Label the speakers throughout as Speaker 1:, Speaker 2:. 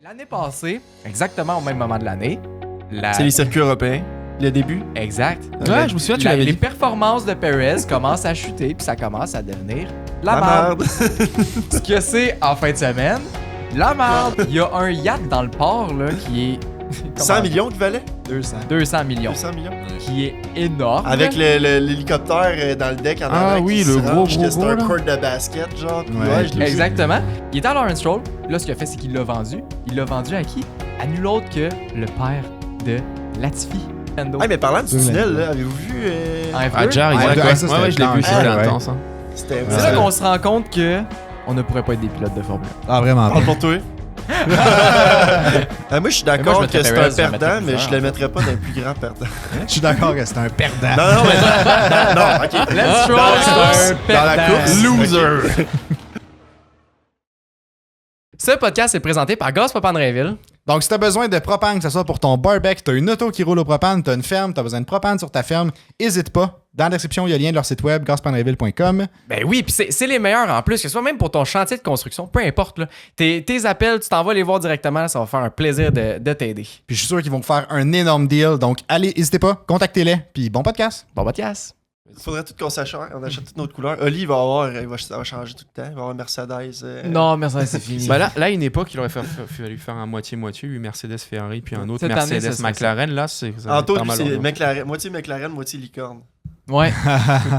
Speaker 1: L'année passée, exactement au même moment de l'année,
Speaker 2: C'est les circuits européens, le début.
Speaker 1: Exact.
Speaker 3: Ouais, je me souviens, tu l'avais
Speaker 1: Les
Speaker 3: dit.
Speaker 1: performances de Perez commencent à chuter, puis ça commence à devenir la
Speaker 2: La
Speaker 1: merde. Ce que c'est en fin de semaine, la merde. Il y a un yacht dans le port là, qui est
Speaker 2: 100 millions qui valait?
Speaker 1: 200 millions,
Speaker 2: 200 millions.
Speaker 1: qui est énorme.
Speaker 2: Avec l'hélicoptère dans le deck en
Speaker 3: Ah
Speaker 2: avant.
Speaker 3: oui,
Speaker 2: qui
Speaker 3: le
Speaker 2: se
Speaker 3: gros,
Speaker 2: range,
Speaker 3: gros,
Speaker 2: que c'est
Speaker 3: gros,
Speaker 2: un
Speaker 3: là.
Speaker 2: court de basket, genre. Puis
Speaker 4: Ouais,
Speaker 2: je l'ai vu.
Speaker 1: Exactement. Il était à Lawrence Stroll. Là, ce qu'il a fait, c'est qu'il l'a vendu. Il l'a vendu à qui? À nul autre que le père de Latifi. Nintendo.
Speaker 2: Ah, mais parlant du
Speaker 4: C'est
Speaker 2: tunnel, là, avez-vous vu?
Speaker 1: En F2.
Speaker 3: Ah, Jar,
Speaker 4: Ouais,
Speaker 3: exact.
Speaker 4: ouais,
Speaker 3: Ouais,
Speaker 4: ça,
Speaker 3: ouais, ouais, je l'ai vu,
Speaker 4: c'était
Speaker 3: c'était
Speaker 2: intense.
Speaker 3: intense. Hein.
Speaker 2: C'était
Speaker 1: C'est là qu'on se rend compte que on ne pourrait pas être des pilotes de Formule 1.
Speaker 4: Ah, vraiment.
Speaker 2: Parle pour toi. Moi, je suis
Speaker 1: Mais
Speaker 2: d'accord
Speaker 1: moi, je
Speaker 2: que
Speaker 1: mettrais
Speaker 2: c'est
Speaker 1: Perez,
Speaker 2: un
Speaker 1: je
Speaker 2: perdant,
Speaker 1: mettrais
Speaker 2: mais je
Speaker 1: plusieurs,
Speaker 2: le mettrais pas dans le plus grand perdant.
Speaker 4: Je suis d'accord que c'est un perdant.
Speaker 2: Non, mais non, ok.
Speaker 1: Let's
Speaker 2: Dans
Speaker 1: try
Speaker 2: la course,
Speaker 1: un
Speaker 2: dans la
Speaker 1: perdant.
Speaker 2: course, loser.
Speaker 1: Ce podcast est présenté par Gaz Propane Rainville.
Speaker 4: Donc, si t'as besoin de propane, que ce soit pour ton barbecue, t'as une auto qui roule au propane, t'as une ferme, t'as besoin de propane sur ta ferme, hésite pas. Dans la description, il y a le lien de leur site web, gazpanrainville.com.
Speaker 1: Ben oui, puis c'est les meilleurs en plus, que ce soit même pour ton chantier de construction, peu importe. Là. Tes appels, tu t'en vas les voir directement, là, ça va faire un plaisir de t'aider.
Speaker 4: Puis je suis sûr qu'ils vont vous faire un énorme deal. Donc, allez, n'hésitez pas, contactez-les. Puis bon podcast.
Speaker 1: Bon podcast.
Speaker 2: Il faudrait tout qu'on s'achète, on achète toutes notre couleurs. Oli, ça va changer tout le temps. Il va avoir un Mercedes.
Speaker 1: Non, merci, c'est fini.
Speaker 3: Bah là, à une époque, il aurait fallu faire un moitié-moitié, lui Mercedes Ferrari, puis un autre
Speaker 1: Cette année, ça
Speaker 3: Mercedes
Speaker 1: serait
Speaker 3: McLaren. Là, c'est ça va être
Speaker 2: Anto,
Speaker 3: pas
Speaker 2: lui,
Speaker 3: mal
Speaker 2: c'est
Speaker 3: long.
Speaker 2: McLaren, moitié licorne.
Speaker 1: Ouais.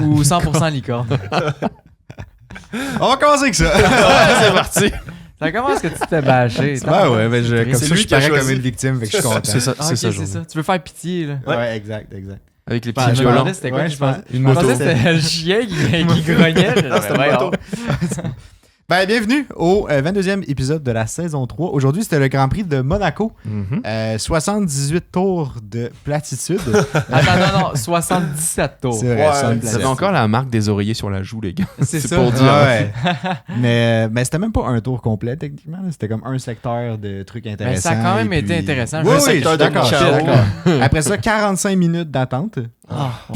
Speaker 1: Ou 100% licorne.
Speaker 4: On va commencer avec ça.
Speaker 3: C'est parti.
Speaker 1: Ça commence que tu t'es bâché.
Speaker 4: Ouais, ben comme
Speaker 2: C'est
Speaker 4: ça,
Speaker 2: lui
Speaker 4: je
Speaker 2: qui a
Speaker 4: parais
Speaker 2: choisi.
Speaker 4: comme une victime, fait que je suis content.
Speaker 3: C'est ça,
Speaker 1: Ah,
Speaker 3: c'est
Speaker 1: ok,
Speaker 3: ça,
Speaker 1: c'est
Speaker 3: genre.
Speaker 1: ça. Tu veux faire pitié, là.
Speaker 4: Ouais, exact.
Speaker 3: Avec les
Speaker 4: Bah,
Speaker 3: petits
Speaker 1: Je me
Speaker 3: violons.
Speaker 1: demandais c'était quoi,
Speaker 4: Ouais,
Speaker 1: je pense.
Speaker 4: une
Speaker 1: Je
Speaker 4: moto.
Speaker 1: pensais que c'était le chien qui grognait.
Speaker 2: Ah, c'était une moto.
Speaker 4: Ben, bienvenue au 22e épisode de la saison 3. Aujourd'hui, c'était le Grand Prix de Monaco.
Speaker 3: Mhm.
Speaker 4: 78 tours de platitude.
Speaker 1: Attends, non, 77 tours.
Speaker 4: C'est vrai,
Speaker 2: Ouais,
Speaker 4: 77.
Speaker 3: Vous avez encore la marque des oreillers sur la joue, les gars.
Speaker 1: C'est ça.
Speaker 3: pour dire.
Speaker 4: Ouais. mais c'était même pas un tour complet, techniquement. là. C'était comme un secteur de trucs
Speaker 1: Mais
Speaker 4: intéressants.
Speaker 1: ça a quand même
Speaker 4: et
Speaker 1: été
Speaker 4: puis-
Speaker 1: intéressant.
Speaker 4: Oui,
Speaker 1: Je
Speaker 4: oui,
Speaker 1: sais
Speaker 4: je
Speaker 1: que
Speaker 4: suis d'accord.
Speaker 2: je
Speaker 4: je
Speaker 2: suis
Speaker 4: suis
Speaker 2: d'accord.
Speaker 4: d'accord. Après ça, 45 minutes d'attente,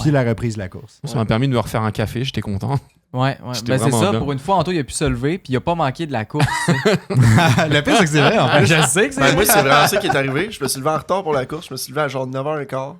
Speaker 4: puis la reprise de la course.
Speaker 3: Ça m'a permis de me refaire un café, j'étais content.
Speaker 1: Ouais.
Speaker 3: J'étais
Speaker 1: Ben c'est
Speaker 3: vraiment
Speaker 1: ça,
Speaker 3: bien.
Speaker 1: pour une fois, Anto, il a pu se lever, puis il a pas manqué de la course.
Speaker 4: Le pire, c'est que c'est vrai, en fait.
Speaker 1: Je sais que c'est
Speaker 2: Ben, moi,
Speaker 1: vrai.
Speaker 2: c'est vraiment ça qui est arrivé. Je me suis levé en retard pour la course. Je me suis levé à genre 9h15.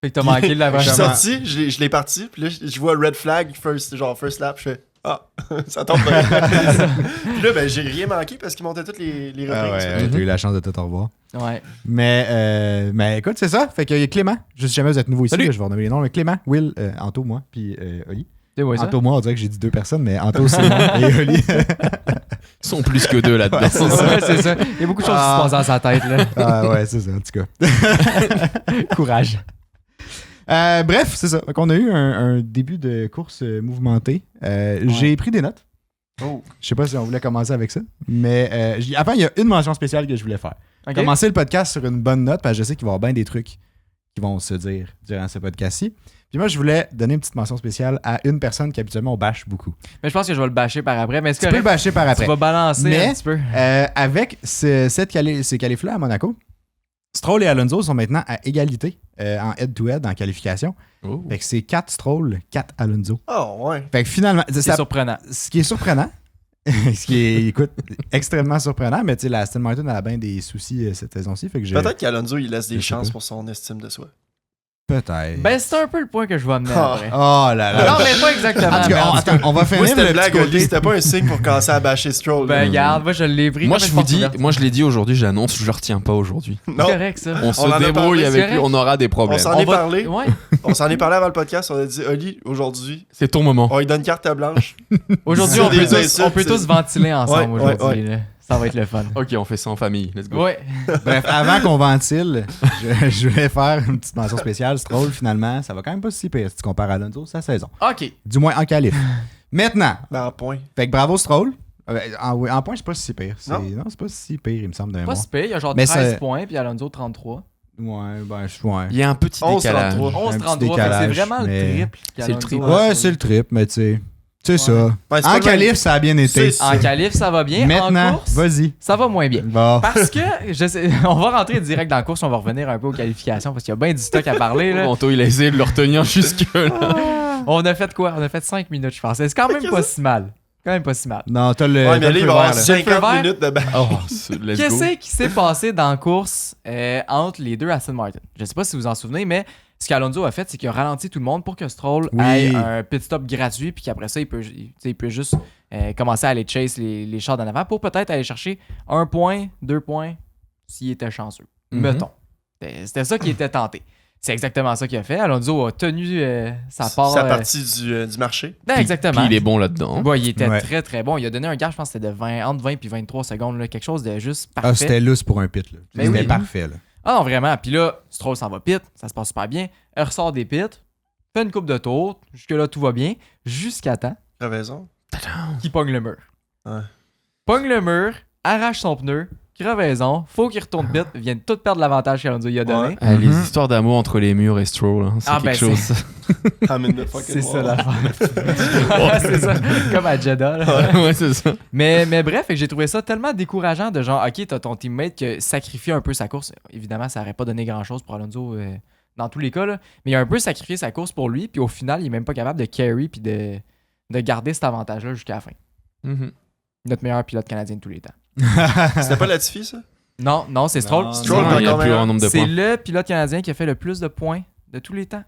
Speaker 1: Fait que t'as manqué de la
Speaker 2: Je suis
Speaker 1: vraie
Speaker 2: sorti, je l'ai parti, puis là, je vois red flag, first lap, je fais ah, ça tombe bien. Puis là, ben, j'ai rien manqué parce qu'ils montaient toutes les
Speaker 4: Ah
Speaker 2: reprises.
Speaker 4: ouais, t'as eu la chance de tout revoir.
Speaker 1: Ouais.
Speaker 4: Mais écoute, c'est ça. Fait qu'il y a Clément. Je sais jamais vous êtes nouveau ici,
Speaker 3: Salut.
Speaker 4: là, je vais renommer les noms. Mais Clément, Will, Anto, moi, puis Oli.
Speaker 1: C'est ouais, ça.
Speaker 4: Anto, moi, on dirait que j'ai dit deux personnes, mais Anto, c'est moi et Oli.
Speaker 3: Ils sont plus que deux là-dedans.
Speaker 4: Ouais, c'est
Speaker 1: Ouais, c'est ça. Il y a beaucoup de choses qui se passent dans sa tête, là.
Speaker 4: Ah ouais, c'est ça, en tout cas.
Speaker 1: Courage.
Speaker 4: Bref, c'est ça. On a eu un début de course mouvementé. J'ai pris des notes.
Speaker 2: Oh.
Speaker 4: Je sais pas si on voulait commencer avec ça. Mais avant, il y a une mention spéciale que je voulais faire.
Speaker 1: Ok.
Speaker 4: Commencer le podcast sur une bonne note, parce que je sais qu'il va y avoir bien des trucs qui vont se dire durant ce podcast-ci. Puis moi, je voulais donner une petite mention spéciale à une personne qui habituellement on bâche beaucoup.
Speaker 1: Mais je pense que je vais le bâcher par après. Mais est-ce
Speaker 4: Tu peux le bâcher par après.
Speaker 1: Tu vas balancer
Speaker 4: Mais-
Speaker 1: un petit peu.
Speaker 4: Avec ces qualifs-là à Monaco, Stroll et Alonso sont maintenant à égalité en head-to-head en qualification.
Speaker 3: Oh.
Speaker 4: Fait que c'est 4 Stroll, 4 Alonso.
Speaker 2: Oh, ouais.
Speaker 4: Fait que finalement,
Speaker 1: C'est
Speaker 4: ça-
Speaker 1: surprenant.
Speaker 4: ce qui est surprenant, ce qui est, écoute, extrêmement surprenant, mais tu sais, la Aston Martin a bien des soucis cette saison-ci. Fait que
Speaker 2: Peut-être qu'Alonso, il laisse des
Speaker 4: Je sais
Speaker 2: chances
Speaker 4: pas.
Speaker 2: pour son estime de soi.
Speaker 4: Peut-être.
Speaker 1: Ben, c'est un peu le point que je vais amener
Speaker 2: Ah.
Speaker 1: après.
Speaker 4: Oh là là.
Speaker 1: Non, mais pas exactement.
Speaker 4: En tout
Speaker 1: mais
Speaker 4: cas,
Speaker 1: en tout cas,
Speaker 4: on va finir
Speaker 2: Moi, c'était
Speaker 4: le
Speaker 2: une blague,
Speaker 4: petit
Speaker 2: Oli.
Speaker 4: côté.
Speaker 2: C'était pas un signe pour commencer à bâcher Stroll.
Speaker 1: ben, regarde, moi, je l'ai pris.
Speaker 3: Moi,
Speaker 1: comme
Speaker 3: je
Speaker 1: une
Speaker 3: vous
Speaker 1: porte
Speaker 3: dis,
Speaker 1: ouverte.
Speaker 3: moi je l'ai dit aujourd'hui, j'annonce, je retiens pas aujourd'hui.
Speaker 1: C'est
Speaker 2: Non,
Speaker 1: correct, ça.
Speaker 3: On se
Speaker 2: en a
Speaker 3: débrouille
Speaker 2: parlé,
Speaker 3: avec
Speaker 1: c'est
Speaker 3: lui, on aura des problèmes.
Speaker 2: On s'en est
Speaker 1: va-
Speaker 2: parlé.
Speaker 1: Ouais.
Speaker 2: On s'en est parlé avant le podcast. On a dit, Oli, aujourd'hui,
Speaker 3: C'est ton moment.
Speaker 2: on lui donne carte blanche.
Speaker 1: Aujourd'hui,
Speaker 2: C'est
Speaker 1: on peut,
Speaker 2: des
Speaker 1: tous,
Speaker 2: insultes,
Speaker 1: on peut tous
Speaker 2: c'est-
Speaker 1: ventiler ensemble
Speaker 2: Ouais, ouais,
Speaker 1: aujourd'hui. là. Ça va être le fun.
Speaker 3: Ok, on fait ça en famille. Let's go.
Speaker 1: Ouais.
Speaker 4: Bref, avant qu'on ventile, je voulais faire une petite mention spéciale. Stroll, finalement, ça va quand même pas si pire si tu compares à Alonso sa saison.
Speaker 1: OK.
Speaker 4: Du moins en qualif. Maintenant,
Speaker 2: Ben, en point.
Speaker 4: fait que bravo Stroll. En point, c'est pas si pire.
Speaker 2: Non.
Speaker 4: Non, c'est pas si pire, il me semble, de
Speaker 1: Pas
Speaker 4: mémoire.
Speaker 1: si pire. Il y a genre
Speaker 4: Mais
Speaker 1: 13
Speaker 4: ça-
Speaker 1: points, puis Alonso 33.
Speaker 4: Ouais, ben, ouais.
Speaker 3: Il y a un petit
Speaker 2: 11,
Speaker 3: décalage.
Speaker 2: 33.
Speaker 1: 11,
Speaker 4: petit
Speaker 1: 33. Fait que c'est
Speaker 4: décalage,
Speaker 1: vraiment
Speaker 4: mais-
Speaker 1: le triple.
Speaker 3: C'est le
Speaker 1: qu'Alonso
Speaker 3: triple.
Speaker 1: a.
Speaker 4: Ouais, c'est le trip, mais tu sais, c'est ça.
Speaker 2: Ben, c'est
Speaker 4: En
Speaker 2: pas le
Speaker 4: qualif,
Speaker 2: même.
Speaker 4: ça a bien été.
Speaker 2: C'est-
Speaker 1: En qualif, ça va bien.
Speaker 4: Maintenant,
Speaker 1: En course,
Speaker 4: vas-y.
Speaker 1: ça va moins bien.
Speaker 4: Bon.
Speaker 1: Parce que, je sais, on va rentrer direct dans la course, on va revenir un peu aux qualifications parce qu'il y a bien du stock à parler. Là.
Speaker 3: Anto, il a essayé de le retenir jusque là.
Speaker 1: On a fait quoi? On a fait 5 minutes, je pense. C'est quand même pas si mal. Quand même pas si mal.
Speaker 4: Non, t'as le.
Speaker 2: Ouais, mais
Speaker 4: t'as
Speaker 2: là,
Speaker 4: le
Speaker 2: il
Speaker 4: feu
Speaker 2: va y avoir
Speaker 4: vert, là.
Speaker 2: 50
Speaker 1: Le feu vert.
Speaker 2: minutes de bain.
Speaker 3: Oh, let's go.
Speaker 1: Qu'est-ce qui s'est passé dans la course entre les deux Aston Martin? Je sais pas si vous en souvenez, mais ce qu'Alonso a fait, c'est qu'il a ralenti tout le monde pour que Stroll
Speaker 4: Oui.
Speaker 1: ait un pit stop gratuit, puis qu'après ça, il peut juste commencer à aller chase les chars d'en avant pour peut-être aller chercher 1 point, 2 points, s'il était chanceux.
Speaker 3: Mhm.
Speaker 1: Mettons. C'était ça qui était tenté. C'est exactement ça qu'il a fait. Alonso a tenu sa part.
Speaker 2: Sa partie du marché.
Speaker 1: Ben, exactement.
Speaker 3: Puis il est bon là-dedans.
Speaker 1: Ouais, il était
Speaker 4: Ouais.
Speaker 1: très très bon. Il a donné un gap, je pense que c'était de 20, entre 20 et 23 secondes. Là, quelque chose de juste
Speaker 4: Ah,
Speaker 1: parfait.
Speaker 4: c'était lousse pour un pit. Là.
Speaker 1: Ben
Speaker 4: C'était
Speaker 1: oui.
Speaker 4: parfait. Là.
Speaker 1: Ah non, vraiment. Puis là, Stroll s'en va pit, ça se passe super bien. Elle ressort des pits, fait une coupe de tours. Jusque-là, tout va bien. Jusqu'à temps
Speaker 2: Crevaison.
Speaker 1: qu'il pogne le mur.
Speaker 2: Ouais.
Speaker 1: Pogne le mur, arrache son pneu, crevaison, faut qu'il retourne pit, vienne tout perdre l'avantage qu'Alonso lui a donné.
Speaker 2: Ouais.
Speaker 3: Ah, les
Speaker 4: Mhm.
Speaker 3: histoires d'amour entre les murs et Stroll, hein, c'est
Speaker 1: Ah,
Speaker 3: quelque
Speaker 1: ben,
Speaker 3: chose.
Speaker 2: I'm in the fucking
Speaker 1: C'est ça
Speaker 2: wall.
Speaker 1: l'affaire. Ouais, c'est ça. Comme à Jeddah. là.
Speaker 3: ouais, c'est ça.
Speaker 1: Mais bref, fait que j'ai trouvé ça tellement décourageant de genre, ok, t'as ton teammate qui sacrifie un peu sa course. Évidemment, ça n'aurait pas donné grand-chose pour Alonso dans tous les cas, là. Mais il a un peu sacrifié sa course pour lui, puis au final, il est même pas capable de carry puis de garder cet avantage-là jusqu'à la fin.
Speaker 3: Mhm.
Speaker 1: Notre meilleur pilote canadien de tous les temps.
Speaker 2: C'était pas Latifi, ça?
Speaker 1: Non, c'est Stroll.
Speaker 4: Non,
Speaker 2: Stroll,
Speaker 3: Non, il y a
Speaker 2: encore
Speaker 3: le plus
Speaker 2: meilleur.
Speaker 3: grand nombre de
Speaker 1: C'est
Speaker 3: points.
Speaker 1: le pilote canadien qui a fait le plus de points de tous les temps.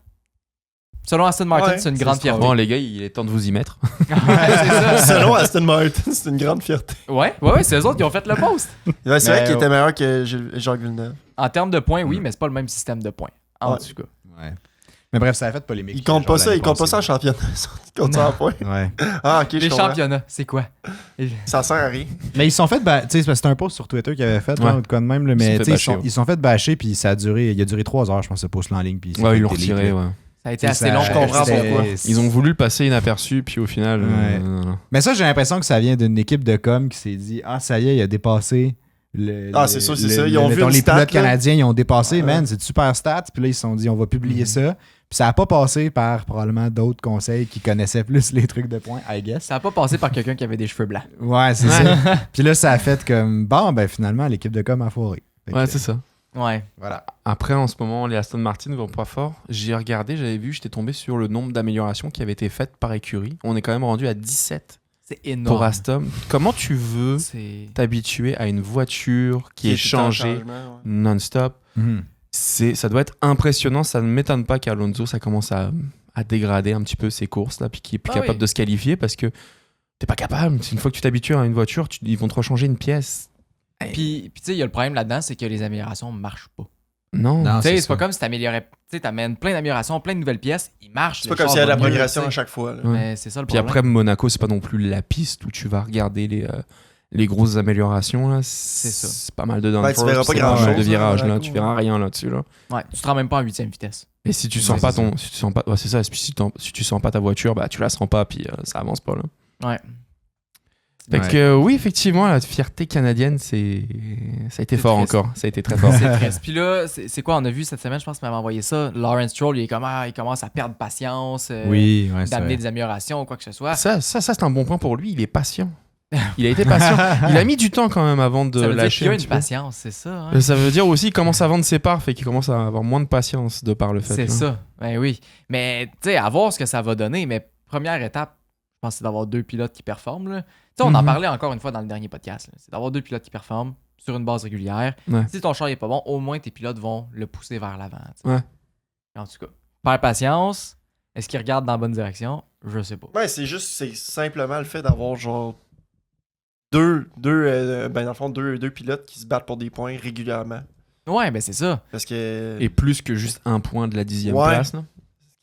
Speaker 1: Selon Aston Martin,
Speaker 2: Ouais,
Speaker 1: c'est une
Speaker 2: c'est
Speaker 1: grande
Speaker 2: Stroll.
Speaker 1: fierté.
Speaker 3: Bon, les gars, il est temps de vous y mettre.
Speaker 1: Ouais, c'est ça.
Speaker 2: Selon Aston Martin, c'est une grande fierté.
Speaker 1: Ouais, c'est eux autres qui ont fait le post.
Speaker 2: Ouais, c'est vrai
Speaker 4: Mais,
Speaker 2: qu'il était meilleur que Jacques Villeneuve.
Speaker 1: En termes de points, oui, mais c'est pas le même système de points. En
Speaker 2: Ouais.
Speaker 1: tout cas.
Speaker 4: Ouais. Mais bref, ça a fait polémique.
Speaker 2: Il compte
Speaker 4: genre,
Speaker 2: pas ça,
Speaker 4: l'année
Speaker 2: il compte pas ça en
Speaker 4: passée.
Speaker 2: championnat. Il compte ça en points.
Speaker 4: Ouais.
Speaker 2: Ah, ok, je
Speaker 1: Les
Speaker 2: comprends.
Speaker 1: championnats, c'est quoi?
Speaker 2: Ça sert à rien.
Speaker 4: Mais ils se sont fait. Tu sais, c'est parce que c'était un post sur Twitter qu'ils avaient fait, là,
Speaker 3: Ouais.
Speaker 4: ou de quoi de même. Là,
Speaker 3: Ils se
Speaker 4: mais
Speaker 3: sont
Speaker 4: tu
Speaker 3: fait
Speaker 4: sais,
Speaker 3: bâcher, ouais.
Speaker 4: ils se sont fait bâcher, puis ça a duré. Il a duré 3 heures, je pense, ce post-là en ligne. Puis
Speaker 3: Ouais, ils l'ont retiré, ouais.
Speaker 1: Ça a été
Speaker 4: C'est
Speaker 1: assez
Speaker 4: ça,
Speaker 1: long.
Speaker 2: je comprends
Speaker 4: c'était-
Speaker 2: pourquoi.
Speaker 3: Ils ont voulu le passer inaperçu, puis au final.
Speaker 4: Ouais.
Speaker 3: non.
Speaker 4: Mais ça, j'ai l'impression que ça vient d'une équipe de com qui s'est dit ah, ça y est, il a dépassé.
Speaker 2: Ah, c'est sûr, c'est ça. Ils ont vu
Speaker 4: mettons,
Speaker 2: une
Speaker 4: les
Speaker 2: stat,
Speaker 4: pilotes
Speaker 2: là.
Speaker 4: canadiens, ils ont dépassé,
Speaker 2: Ouais.
Speaker 4: man, c'est de super stats. Puis là, ils se sont dit, on va publier ça. Puis ça n'a pas passé par probablement d'autres conseils qui connaissaient plus les trucs de points, I guess.
Speaker 1: Ça a pas passé par quelqu'un qui avait des cheveux blancs.
Speaker 4: Ouais, c'est
Speaker 3: Ouais.
Speaker 4: ça. Puis là, ça a fait comme, bon, ben finalement, l'équipe de com a foiré. Fait
Speaker 3: Ouais,
Speaker 4: que,
Speaker 3: c'est ça.
Speaker 1: Ouais.
Speaker 4: Voilà.
Speaker 3: Après, en ce moment, les Aston Martin vont pas fort. J'ai regardé, j'avais vu, j'étais tombé sur le nombre d'améliorations qui avaient été faites par écurie. On est quand même rendu à 17
Speaker 1: C'est énorme.
Speaker 3: pour Aston. Comment tu veux
Speaker 1: C'est...
Speaker 3: t'habituer à une voiture qui est
Speaker 2: tout le temps en
Speaker 3: changée
Speaker 2: changement, ouais.
Speaker 3: non-stop?
Speaker 4: Mhm.
Speaker 3: Ça doit être impressionnant. Ça ne m'étonne pas qu'Alonso, ça commence à dégrader un petit peu ses courses, là, puis qu'il est plus
Speaker 1: Ah
Speaker 3: capable
Speaker 1: oui.
Speaker 3: de se qualifier parce que t'es pas capable. Une fois que tu t'habitues à une voiture, ils vont te rechanger une pièce.
Speaker 1: Puis tu sais, il y a le problème là-dedans, c'est que les améliorations marchent pas.
Speaker 3: Non.
Speaker 4: Non,
Speaker 1: Tu sais,
Speaker 4: c'est
Speaker 1: c'est pas
Speaker 4: ça.
Speaker 1: comme si t'améliorais... Tu sais, t'amènes plein d'améliorations, plein de nouvelles pièces, ils marchent.
Speaker 2: C'est
Speaker 1: le
Speaker 2: pas comme
Speaker 1: char
Speaker 2: s'il y a de
Speaker 1: va
Speaker 2: la
Speaker 1: mieux,
Speaker 2: progression
Speaker 1: tu sais.
Speaker 2: à chaque fois. là.
Speaker 3: Ouais.
Speaker 1: Mais c'est ça le
Speaker 3: Puis
Speaker 1: problème.
Speaker 3: après, Monaco, c'est pas non plus la piste où tu vas regarder les grosses améliorations. Là.
Speaker 1: ça.
Speaker 3: C'est pas mal de
Speaker 2: Ouais, tu
Speaker 3: downforce,
Speaker 2: verras pas
Speaker 3: c'est pas mal
Speaker 2: grand-chose,
Speaker 3: de virages.
Speaker 2: hein,
Speaker 3: Là.
Speaker 2: Monaco.
Speaker 3: Tu verras rien là-dessus. Là.
Speaker 1: Ouais, tu te rends même pas en 8e vitesse.
Speaker 3: Et si tu
Speaker 4: Ouais,
Speaker 3: sens
Speaker 4: c'est
Speaker 3: pas
Speaker 4: ça.
Speaker 3: si tu sens pas, ouais, c'est ça. Et puis si tu sens pas ta voiture, bah tu la sens pas, puis ça avance pas là.
Speaker 1: Ouais.
Speaker 3: Fait
Speaker 4: Ouais.
Speaker 3: que oui, effectivement, la fierté canadienne, ça a été
Speaker 1: C'est
Speaker 3: fort
Speaker 1: triste.
Speaker 3: encore. Ça a été très fort.
Speaker 1: C'est triste. Puis là, c'est quoi, on a vu cette semaine, je pense qu'il m'avait envoyé ça. Lawrence Stroll, il commence à perdre patience,
Speaker 4: Oui, ouais, c'est
Speaker 1: d'amener
Speaker 4: vrai.
Speaker 1: des améliorations ou quoi que ce soit.
Speaker 3: Ça, c'est un bon point pour lui. Il est patient. Il a été patient. Il a mis du temps quand même avant de
Speaker 1: Ça veut dire
Speaker 3: lâcher
Speaker 1: qu'il y a
Speaker 3: un
Speaker 1: une
Speaker 3: petit peu.
Speaker 1: patience, c'est ça. Hein?
Speaker 3: Ça veut dire aussi qu'il commence à vendre ses parts, fait qu'il commence à avoir moins de patience de par le fait.
Speaker 1: C'est
Speaker 3: là.
Speaker 1: ça. Ben oui. Mais tu sais, à voir ce que ça va donner. Mais première étape, je pense, c'est d'avoir 2 pilotes qui performent. Là. Tu sais, on en
Speaker 3: Mhm.
Speaker 1: parlait encore une fois dans le dernier podcast. là. C'est d'avoir 2 pilotes qui performent sur une base régulière.
Speaker 3: Ouais.
Speaker 1: Si ton char n'est pas bon, au moins tes pilotes vont le pousser vers l'avant. tu sais.
Speaker 3: Ouais.
Speaker 1: En tout cas, faire patience. Est-ce qu'ils regardent dans la bonne direction? Je sais pas.
Speaker 2: Ouais, c'est simplement le fait d'avoir genre deux pilotes qui se battent pour des points régulièrement.
Speaker 1: Ouais, ben c'est ça.
Speaker 2: Parce que.
Speaker 3: Et plus que juste un point de la 10e
Speaker 2: Ouais.
Speaker 3: place. Là.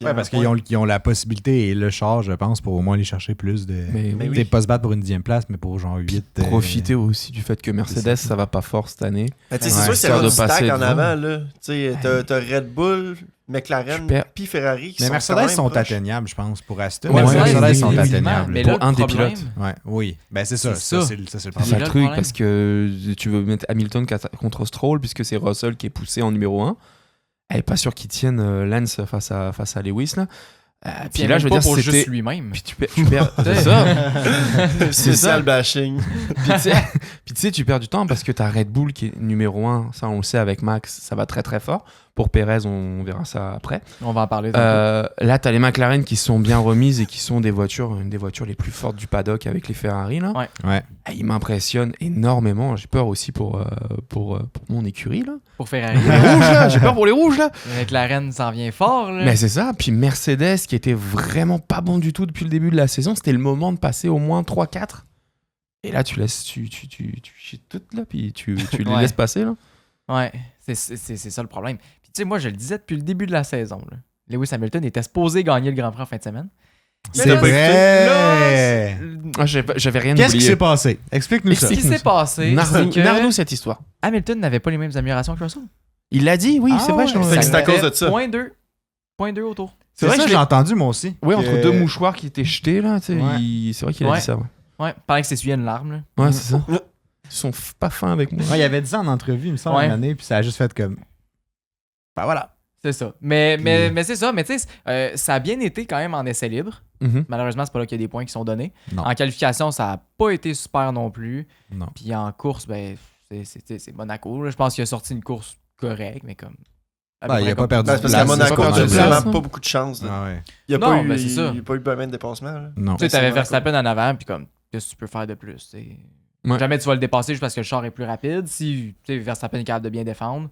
Speaker 4: Ouais, parce qu'ils ont la possibilité et le char, je pense, pour au moins aller chercher plus de.
Speaker 3: Mais
Speaker 2: Mais
Speaker 3: oui.
Speaker 2: oui.
Speaker 4: Pas se battre pour une 10e place, mais pour genre 8.
Speaker 3: Profiter aussi du fait que Mercedes, ça va pas fort cette année.
Speaker 2: Mais tu sais,
Speaker 4: Ouais,
Speaker 2: c'est sûr que c'est
Speaker 3: histoire
Speaker 2: un
Speaker 3: de
Speaker 2: stack
Speaker 3: passer
Speaker 2: en
Speaker 3: devant.
Speaker 2: avant, là. Tu sais, t'as Red Bull, McLaren,
Speaker 3: Super.
Speaker 2: puis Ferrari qui
Speaker 4: Mais
Speaker 2: sont
Speaker 4: Mercedes
Speaker 2: quand même
Speaker 4: sont
Speaker 2: proches.
Speaker 4: atteignables, je pense, pour Aston.
Speaker 3: Ouais,
Speaker 4: Ouais, Mercedes
Speaker 3: oui,
Speaker 4: sont
Speaker 3: oui,
Speaker 4: atteignables.
Speaker 1: Mais
Speaker 3: Pour
Speaker 1: là,
Speaker 3: un
Speaker 1: le
Speaker 3: des
Speaker 1: problème,
Speaker 3: pilotes.
Speaker 4: Ouais, oui. Ben c'est ça.
Speaker 1: C'est ça.
Speaker 4: C'est le
Speaker 3: C'est
Speaker 1: là
Speaker 3: ça
Speaker 1: le
Speaker 3: le truc,
Speaker 1: problème.
Speaker 3: parce que tu veux mettre Hamilton contre Stroll, puisque c'est Russell qui est poussé en numéro 1. Elle est pas sûr qu'il tienne Lance face à Lewis. Là. Puis là, je veux
Speaker 1: pas
Speaker 3: dire,
Speaker 1: pour
Speaker 3: c'était.
Speaker 1: juste lui-même.
Speaker 3: Puis tu perds. C'est ça.
Speaker 2: Social bashing.
Speaker 3: Puis tu sais, tu perds du temps parce que t'as Red Bull qui est numéro 1. Ça, on le sait avec Max, ça va très très fort. Pour Perez, on verra ça après.
Speaker 1: On va en parler.
Speaker 3: Là, t'as les McLaren qui sont bien remises et qui sont une des voitures les plus fortes du paddock avec les Ferrari. Là.
Speaker 4: Ouais.
Speaker 3: Ah, ils m'impressionnent énormément. J'ai peur aussi pour mon écurie. Là.
Speaker 1: Pour Ferrari.
Speaker 3: Les rouges, là. J'ai peur pour les rouges. Là.
Speaker 1: McLaren s'en vient fort. Là.
Speaker 3: Mais c'est ça. Puis Mercedes qui était vraiment pas bon du tout depuis le début de la saison. C'était le moment de passer au moins 3-4. Et là, tu chies tout là, puis tu les laisses passer. Là.
Speaker 1: Ouais, c'est ça le problème. Puis tu sais, moi, je le disais depuis le début de la saison. Là. Lewis Hamilton était supposé gagner le Grand Prix en fin de semaine. Mais
Speaker 4: C'est
Speaker 1: là,
Speaker 4: vrai!
Speaker 3: Ah, j'avais rien
Speaker 4: Qu'est-ce qui
Speaker 3: oublié.
Speaker 4: s'est passé? Explique-nous ça.
Speaker 1: Ce qui s'est passé, c'est que
Speaker 3: Narre-nous cette histoire.
Speaker 1: Hamilton n'avait pas les mêmes améliorations que Russell.
Speaker 3: Il l'a dit, oui,
Speaker 4: Ah
Speaker 3: c'est vrai.
Speaker 4: ouais.
Speaker 3: je l'ai
Speaker 2: Fait que c'est à
Speaker 1: avait
Speaker 2: cause de ça.
Speaker 1: Point 2 autour.
Speaker 4: C'est
Speaker 3: vrai
Speaker 4: ça,
Speaker 3: que
Speaker 4: j'ai entendu moi aussi.
Speaker 3: Oui,
Speaker 4: que-
Speaker 3: entre deux mouchoirs qui étaient jetés, là, tu sais,
Speaker 4: Ouais.
Speaker 3: c'est vrai qu'il a
Speaker 1: Ouais.
Speaker 3: dit ça. Ouais,
Speaker 1: Ouais, pendant que s'essuyait une larme. Là.
Speaker 3: ouais c'est ça. Ils sont pas fins avec moi.
Speaker 4: Ouais, il avait dit ça en entrevue, il me semble,
Speaker 1: Ouais.
Speaker 4: une année, puis ça a juste fait comme. Ben voilà.
Speaker 1: C'est ça. Mais c'est ça. Mais tu sais, ça a bien été quand même en essai libre.
Speaker 3: Mhm.
Speaker 1: Malheureusement, c'est pas là qu'il y a des points qui sont donnés.
Speaker 4: Non.
Speaker 1: En qualification, ça a pas été super non plus.
Speaker 4: Non.
Speaker 1: Puis en course, ben, c'est Monaco. Là. Je pense qu'il a sorti une course correcte, mais comme.
Speaker 4: Ben, il a pas perdu
Speaker 2: Ben,
Speaker 4: de
Speaker 2: c'est parce
Speaker 4: place.
Speaker 2: qu'à Monaco,
Speaker 3: pas perdu
Speaker 2: t'as
Speaker 3: de place,
Speaker 2: vraiment
Speaker 3: hein.
Speaker 2: pas beaucoup de chance. là.
Speaker 4: Ah ouais.
Speaker 2: Il n'y a,
Speaker 1: Non,
Speaker 2: pas eu-
Speaker 1: ben, c'est ça.
Speaker 2: il y a pas eu ben de dépassement. là.
Speaker 4: Non.
Speaker 1: Tu sais,
Speaker 2: c'est
Speaker 1: t'avais
Speaker 2: Monaco.
Speaker 1: Verstappen en avant, puis comme, qu'est-ce que tu peux faire de plus? T'sais?
Speaker 3: Ouais.
Speaker 1: Jamais tu vas le dépasser juste parce que le char est plus rapide. Si tu sais, Verstappen est capable de bien défendre,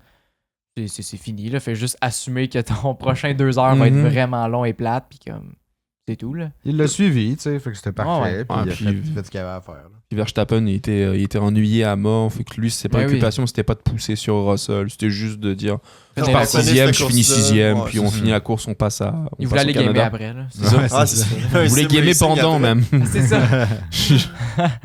Speaker 1: c'est fini. Là. Fais juste assumer que ton prochain 2 heures va être
Speaker 3: Mhm.
Speaker 1: vraiment long et plate, puis comme, c'est tout. Là.
Speaker 4: Il l'a suivi, tu sais, fait que c'était parfait.
Speaker 1: Ouais.
Speaker 4: Puis
Speaker 3: Ah,
Speaker 4: il a
Speaker 3: puis-
Speaker 4: fait ce qu'il avait à faire. là.
Speaker 3: Puis Verstappen, il était ennuyé à mort. Fait que lui, ses
Speaker 1: Ben
Speaker 3: préoccupations, c'était pas de pousser sur Russell. C'était juste de dire je
Speaker 1: Finir
Speaker 3: pars
Speaker 1: la course.
Speaker 3: sixième, je
Speaker 2: cette
Speaker 3: finis
Speaker 2: course-là.
Speaker 3: sixième,
Speaker 2: Ouais,
Speaker 3: puis
Speaker 2: c'est
Speaker 3: on
Speaker 4: ça.
Speaker 3: finit la course, on passe à.
Speaker 1: Il
Speaker 3: on
Speaker 1: voulait
Speaker 3: passe
Speaker 1: aller
Speaker 3: au
Speaker 1: gamer
Speaker 3: Canada.
Speaker 1: après. Là.
Speaker 3: C'est ça.
Speaker 4: Ouais,
Speaker 2: Ah,
Speaker 4: c'est
Speaker 2: c'est
Speaker 4: ça.
Speaker 2: ça.
Speaker 3: Il voulait gamer pendant même.
Speaker 1: C'est ça.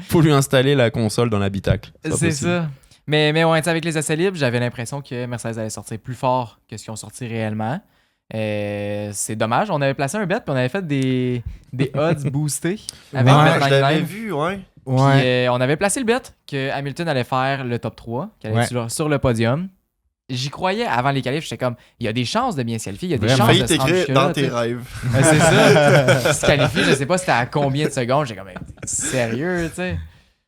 Speaker 3: Faut lui installer la console dans l'habitacle. pas
Speaker 1: C'est
Speaker 3: possible.
Speaker 1: ça. Mais ouais, tu sais, avec les essais libres, j'avais l'impression que Mercedes allait sortir plus fort que ce qu'ils ont sorti réellement. C'est dommage. On avait placé un bet, puis on avait fait des odds boostés avec
Speaker 4: Ouais,
Speaker 1: Bet
Speaker 2: je
Speaker 1: 99.
Speaker 2: l'avais vu, ouais.
Speaker 1: Puis,
Speaker 4: Ouais.
Speaker 1: on avait placé le bet que Hamilton allait faire le top 3, qu'il allait
Speaker 4: Ouais.
Speaker 1: être sur le podium. J'y croyais avant les qualifs. J'étais comme, il y a des chances de bien se qualifier. Il y a des
Speaker 4: Vraiment.
Speaker 1: chances
Speaker 2: Failli
Speaker 1: de se rendre
Speaker 2: t'écrire
Speaker 1: jusque-là,
Speaker 2: dans
Speaker 1: tu sais.
Speaker 2: tes rêves.
Speaker 1: Ouais, c'est ça. Se qualifier, je sais pas c'était à combien de secondes. J'ai comme, mais sérieux, tu sais.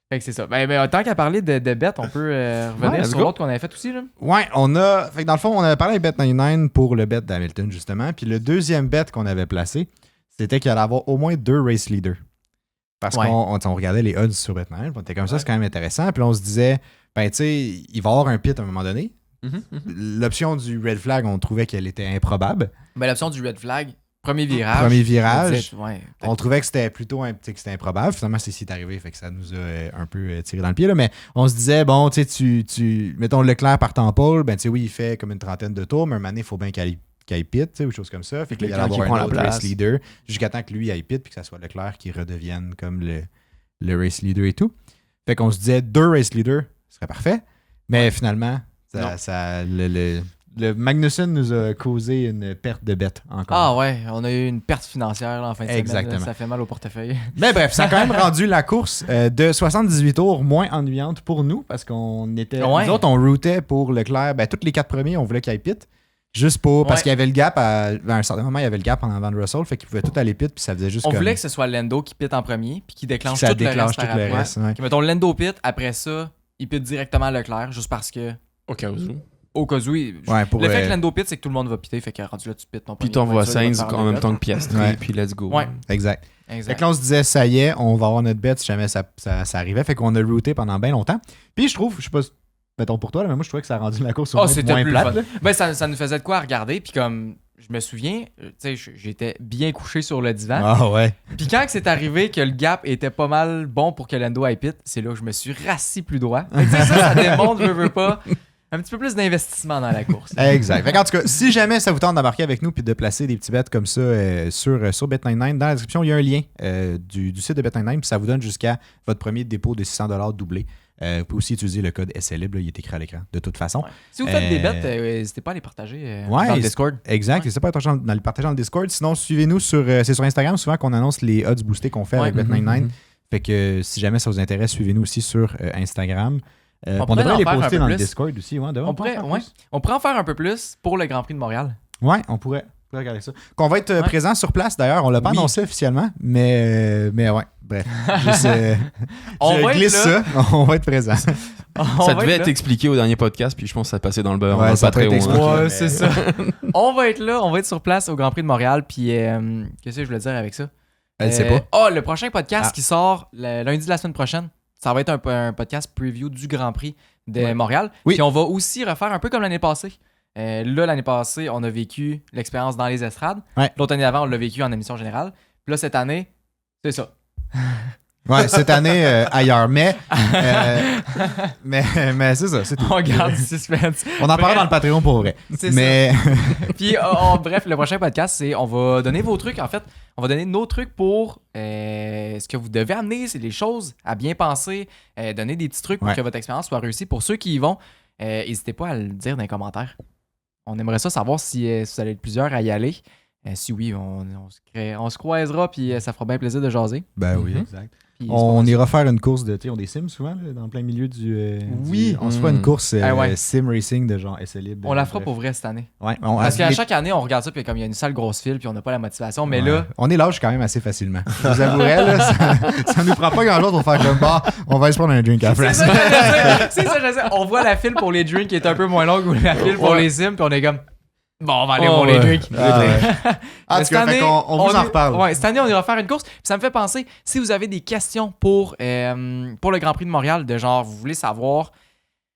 Speaker 1: Fait que c'est ça. Ben, tant qu'à parler de bet, on peut revenir
Speaker 4: Ouais, let's
Speaker 1: sur
Speaker 4: go.
Speaker 1: l'autre qu'on avait fait aussi. Là.
Speaker 4: Ouais, on a. Fait que dans le fond, on avait parlé avec Bet99 pour le bet d'Hamilton, justement. Puis le deuxième bet qu'on avait placé, c'était qu'il allait avoir au moins 2 race leaders. Parce
Speaker 1: Ouais.
Speaker 4: qu'on regardait les odds sur Bet99, puis on était comme ça, c'est quand même intéressant. Puis là, on se disait, ben, tu sais, il va y avoir un pit à un moment donné. L'option du red flag, on trouvait qu'elle était improbable.
Speaker 1: Ben, l'option du red flag, premier virage.
Speaker 4: Premier
Speaker 1: on
Speaker 4: virage,
Speaker 1: disait, ouais,
Speaker 4: on trouvait que c'était plutôt tu sais, que c'était improbable. Finalement, c'est ce qui est arrivé, fait que ça nous a un peu tiré dans le pied. Là. Mais on se disait, bon, tu sais, tu mettons Leclerc partant en pole, ben, tu sais, oui, il fait comme une trentaine de tours, mais un moment donné, il faut bien qu'il pit, tu sais, ou des choses comme ça. Fait qu'il y
Speaker 3: Leclerc
Speaker 4: allait
Speaker 3: qui
Speaker 4: avoir
Speaker 3: prend
Speaker 4: un
Speaker 3: la
Speaker 4: autre
Speaker 3: place.
Speaker 4: race leader jusqu'à temps que lui aille pit, puis que ça soit Leclerc qui redevienne comme le race leader et tout. Fait qu'on se disait, 2 race leaders serait parfait. Mais finalement, le Magnussen nous a causé une perte de bête encore.
Speaker 1: Ah ouais, on a eu une perte financière là, en fin de semaine.
Speaker 4: Exactement.
Speaker 1: Là, ça fait mal au portefeuille.
Speaker 4: Mais bref, ça a quand même rendu la course de 78 tours moins ennuyante pour nous parce qu'on était.
Speaker 1: Ouais.
Speaker 4: Nous autres, on routait pour Leclerc. Ben, tous les 4 premiers, on voulait qu'il aille pit. Juste pour. Parce
Speaker 1: Ouais.
Speaker 4: qu'il y avait le gap. À un certain moment, il y avait le gap en avant de Russell. Fait qu'il pouvait tout aller pit. Puis ça faisait juste
Speaker 1: On
Speaker 4: comme.
Speaker 1: voulait que ce soit Lando qui pite en premier, puis qui déclenche
Speaker 4: ça
Speaker 1: tout
Speaker 4: déclenche
Speaker 1: le reste.
Speaker 4: tout le reste. Ouais.
Speaker 1: Que, mettons, Lando pit, après ça, il pite directement Leclerc, juste parce que,
Speaker 3: Au cas où.
Speaker 1: au cas où,
Speaker 4: Ouais, pour,
Speaker 1: le fait que Lando pite, c'est que tout le monde va piter, fait que rendu là, tu pites ton
Speaker 3: Puis
Speaker 1: premier.
Speaker 3: t'envoies
Speaker 1: Ouais, ça, il va
Speaker 3: Sainz
Speaker 1: faire
Speaker 3: en
Speaker 1: un
Speaker 3: même
Speaker 1: bet.
Speaker 3: temps que Piastri,
Speaker 4: Ouais.
Speaker 3: puis let's go.
Speaker 1: Ouais.
Speaker 4: Exact. Fait
Speaker 1: Exact.
Speaker 4: que là, on se disait, ça y est, on va avoir notre bet si jamais ça arrivait. Fait qu'on a routé pendant bien longtemps. Puis je trouve, je sais pas, mettons pour toi, là, mais moi, je trouvais que ça a rendu la course au
Speaker 1: Oh,
Speaker 4: moins
Speaker 1: c'était
Speaker 4: moins
Speaker 1: plus
Speaker 4: plate.
Speaker 1: le fun.
Speaker 4: là.
Speaker 1: Ben, ça nous faisait de quoi à regarder, puis comme, je me souviens, tu sais, j'étais bien couché sur le divan.
Speaker 4: Ah ouais.
Speaker 1: Puis quand que c'est arrivé que le gap était pas mal bon pour que Lando aille pit, c'est là que je me suis rassis plus droit. Fait que, tu sais, ça démontre, veux pas, un petit peu plus d'investissement dans la course.
Speaker 4: Exact. Fait que, en tout cas, si jamais ça vous tente d'embarquer avec nous puis de placer des petits bets comme ça sur Bet99, dans la description, il y a un lien du site de Bet99 puis ça vous donne jusqu'à votre premier dépôt de $600 doublé. Vous pouvez aussi utiliser le code SLib, là, il est écrit à l'écran, de toute façon.
Speaker 1: Ouais. Si vous faites des
Speaker 4: Euh,
Speaker 1: bets, n'hésitez pas à les partager
Speaker 4: ouais,
Speaker 1: dans le Discord.
Speaker 4: Exact.
Speaker 1: Ouais.
Speaker 4: N'hésitez pas à le partager dans le Discord. Sinon, suivez-nous c'est sur Instagram souvent qu'on annonce les odds boostés qu'on fait avec
Speaker 1: Ouais.
Speaker 4: Bet99. Fait que si jamais ça vous intéresse, suivez-nous aussi sur Instagram.
Speaker 1: On
Speaker 4: On
Speaker 1: pourrait
Speaker 4: devrait
Speaker 1: en
Speaker 4: les
Speaker 1: faire un
Speaker 4: poster
Speaker 1: peu
Speaker 4: dans le
Speaker 1: plus.
Speaker 4: Discord aussi. Ouais,
Speaker 1: On pourrait en faire un peu plus pour le Grand Prix de Montréal.
Speaker 4: Ouais, on pourrait regarder ça. Qu'on va être présent sur place d'ailleurs. On l'a pas annoncé officiellement, mais ouais. Bref. Je glisse ça. On va être présent.
Speaker 3: Ça devait être expliqué au dernier podcast, puis je pense que ça passait dans le beurre.
Speaker 4: Ouais, ça peut être expliqué.
Speaker 1: Ouais, c'est ça. On va être là, on va être sur place au Grand Prix de Montréal. Puis, qu'est-ce que je voulais dire avec ça?
Speaker 4: Elle sait pas.
Speaker 1: Oh, le prochain podcast qui sort lundi de la semaine prochaine, ça va être un podcast preview du Grand Prix de Montréal.
Speaker 4: Oui.
Speaker 1: Puis on va aussi refaire un peu comme l'année passée. Là, l'année passée, on a vécu l'expérience dans les estrades.
Speaker 4: Ouais.
Speaker 1: L'autre année d'avant, on l'a vécu en émission générale. Puis là, cette année, c'est ça.
Speaker 4: Ouais, cette année ailleurs. Mais c'est ça, c'est tout.
Speaker 1: On garde du suspense.
Speaker 4: On en parlera dans le Patreon pour vrai.
Speaker 1: C'est
Speaker 4: mais...
Speaker 1: ça. Puis, bref, le prochain podcast, c'est on va donner vos trucs. En fait, on va donner nos trucs pour ce que vous devez amener. C'est des choses à bien penser. Donner des petits trucs pour que votre expérience soit réussie. Pour ceux qui y vont, n'hésitez pas à le dire dans les commentaires. On aimerait ça savoir si vous allez être plusieurs à y aller. Si oui, on se croisera, puis ça fera bien plaisir de jaser.
Speaker 4: Ben oui, exact. Puis, on ira faire une course de... Tu sais, on des sims souvent, là, dans plein milieu du...
Speaker 1: oui.
Speaker 4: On se fera une course sim racing de genre essai libre.
Speaker 1: On la fera pour vrai cette année.
Speaker 4: Ouais,
Speaker 1: parce qu'à chaque année, on regarde ça, puis comme il y a une sale grosse file, puis on n'a pas la motivation. Mais là...
Speaker 4: On est lâche quand même assez facilement. Je vous avouerai, là, ça nous prend pas grand-chose pour faire comme on va aller se prendre un drink après.
Speaker 1: C'est ça, je sais. On voit la file pour les drinks qui est un peu moins longue ou la file pour les sims, puis on est comme... Bon, on va aller pour les drinks.
Speaker 4: En tout cas, on vous en reparle.
Speaker 1: Ouais, cette année, on ira faire une course. Puis ça me fait penser, si vous avez des questions pour le Grand Prix de Montréal, de genre, vous voulez savoir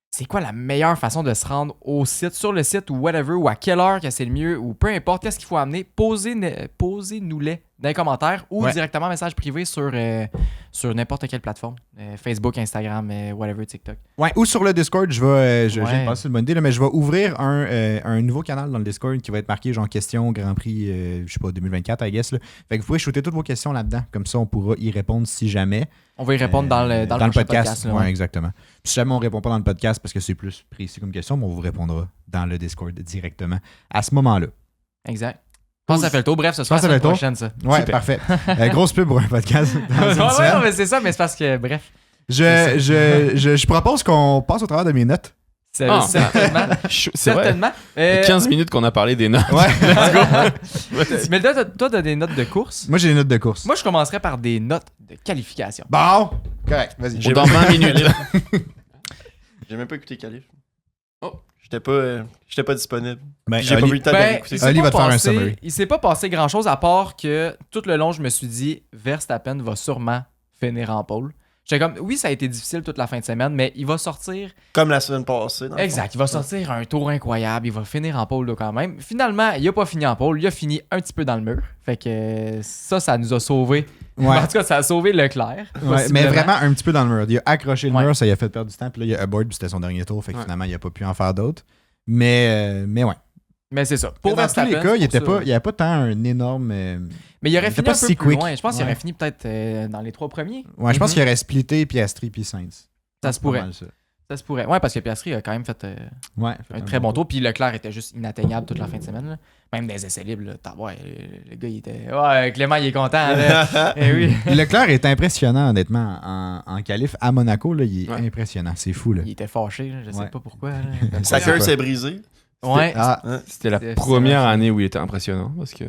Speaker 1: c'est quoi la meilleure façon de se rendre au site, sur le site ou whatever, ou à quelle heure que c'est le mieux, ou peu importe, qu'est-ce qu'il faut amener, posez-nous-les dans les commentaires ou directement message privé sur n'importe quelle plateforme. Facebook, Instagram, whatever, TikTok.
Speaker 4: Ouais, ou sur le Discord, je viens de passer une bonne idée, là, mais je vais ouvrir un nouveau canal dans le Discord qui va être marqué genre questions Grand Prix, je sais pas, 2024, I guess. Là. Fait que vous pouvez shooter toutes vos questions là-dedans. Comme ça, on pourra y répondre si jamais.
Speaker 1: On va y répondre dans le podcast.
Speaker 4: Oui, exactement. Puis si jamais on répond pas dans le podcast parce que c'est plus précis comme question, on vous répondra dans le Discord directement à ce moment-là.
Speaker 1: Exact. Je pense que ça fait le tour. Bref, ce sera la semaine prochaine, ça.
Speaker 4: Ouais, super. Parfait. Grosse pub pour un podcast.
Speaker 1: Non, mais c'est ça, mais c'est parce que, bref.
Speaker 4: Je propose qu'on passe au travers de mes notes.
Speaker 1: Certainement.
Speaker 3: Certainement. 15 minutes qu'on a parlé des notes.
Speaker 4: Ouais.
Speaker 1: Mais toi, t'as des notes de course.
Speaker 4: Moi, j'ai des notes de course.
Speaker 1: Moi, je commencerais par des notes de qualification.
Speaker 4: Bon, correct, vas-y.
Speaker 3: Dans 20 minutes.
Speaker 2: J'ai même pas écouté Calif.
Speaker 1: Oh.
Speaker 2: J'étais pas disponible.
Speaker 4: Ben,
Speaker 2: j'ai pas eu le temps d'écouter ça.
Speaker 4: Ali va te faire un summary.
Speaker 1: Il s'est pas passé grand-chose à part que tout le long, je me suis dit Verstappen va sûrement finir en pole. J'étais comme, oui, ça a été difficile toute la fin de semaine, mais il va sortir...
Speaker 2: Comme la semaine passée.
Speaker 1: Exact, il va sortir un tour incroyable, il va finir en pole là, quand même. Finalement, il a pas fini en pole, il a fini un petit peu dans le mur. Fait que ça nous a sauvés.
Speaker 4: Ouais.
Speaker 1: En tout cas, ça a sauvé Leclerc.
Speaker 4: Ouais, mais vraiment un petit peu dans le mur. Il a accroché le mur, ça lui a fait perdre du temps. Puis là, il a abort, puis c'était son dernier tour. Fait que finalement, il a pas pu en faire d'autres. Mais ouais.
Speaker 1: Mais c'est ça. Pour
Speaker 4: dans tous les cas, il n'y avait pas tant un énorme...
Speaker 1: mais il aurait fini un peu plus loin. Je pense qu'il
Speaker 4: ouais.
Speaker 1: aurait fini peut-être dans les 3 premiers.
Speaker 4: Ouais, je pense qu'il aurait splitté Piastri puis Sainz.
Speaker 1: Ça se pourrait. Ça se pourrait. Ouais, parce que Piastri a quand même fait un très bon tour. Puis Leclerc était juste inatteignable toute la fin de semaine. Là. Même des essais libres. Là. Ouais, le gars, il était... Ouais, Clément, il est content. Là. Oui.
Speaker 4: Leclerc est impressionnant, honnêtement. En qualif à Monaco, là, il est impressionnant. C'est fou. Là.
Speaker 1: Il était fâché. Là. Je sais pas pourquoi.
Speaker 2: Sa queue s'est brisée.
Speaker 1: Ouais.
Speaker 3: C'était la première année où il était impressionnant. Parce que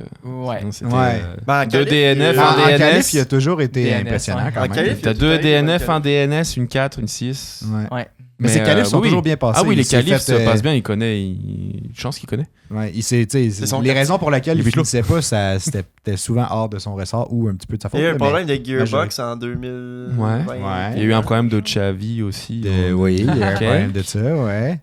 Speaker 3: c'était 2 DNF,
Speaker 4: en
Speaker 3: DNS.
Speaker 4: qualif, il a toujours été impressionnant quand même.
Speaker 3: T'as 2 DNF, un DNS, une 4, une 6.
Speaker 1: Ouais.
Speaker 4: Mais ses qualifs sont toujours bien passés.
Speaker 3: Ah oui, les qualifs se passent bien, il connaît. Chance qu'il connaît.
Speaker 4: Ouais, les raisons pour lesquelles il ne finissait pas, c'était souvent hors de son ressort ou un petit peu de sa faute.
Speaker 2: Il y a eu un problème de Gearbox en 2020.
Speaker 3: Ouais. Il y a eu un problème de Xavi aussi.
Speaker 4: Oui, il y a eu un problème de ça, ouais.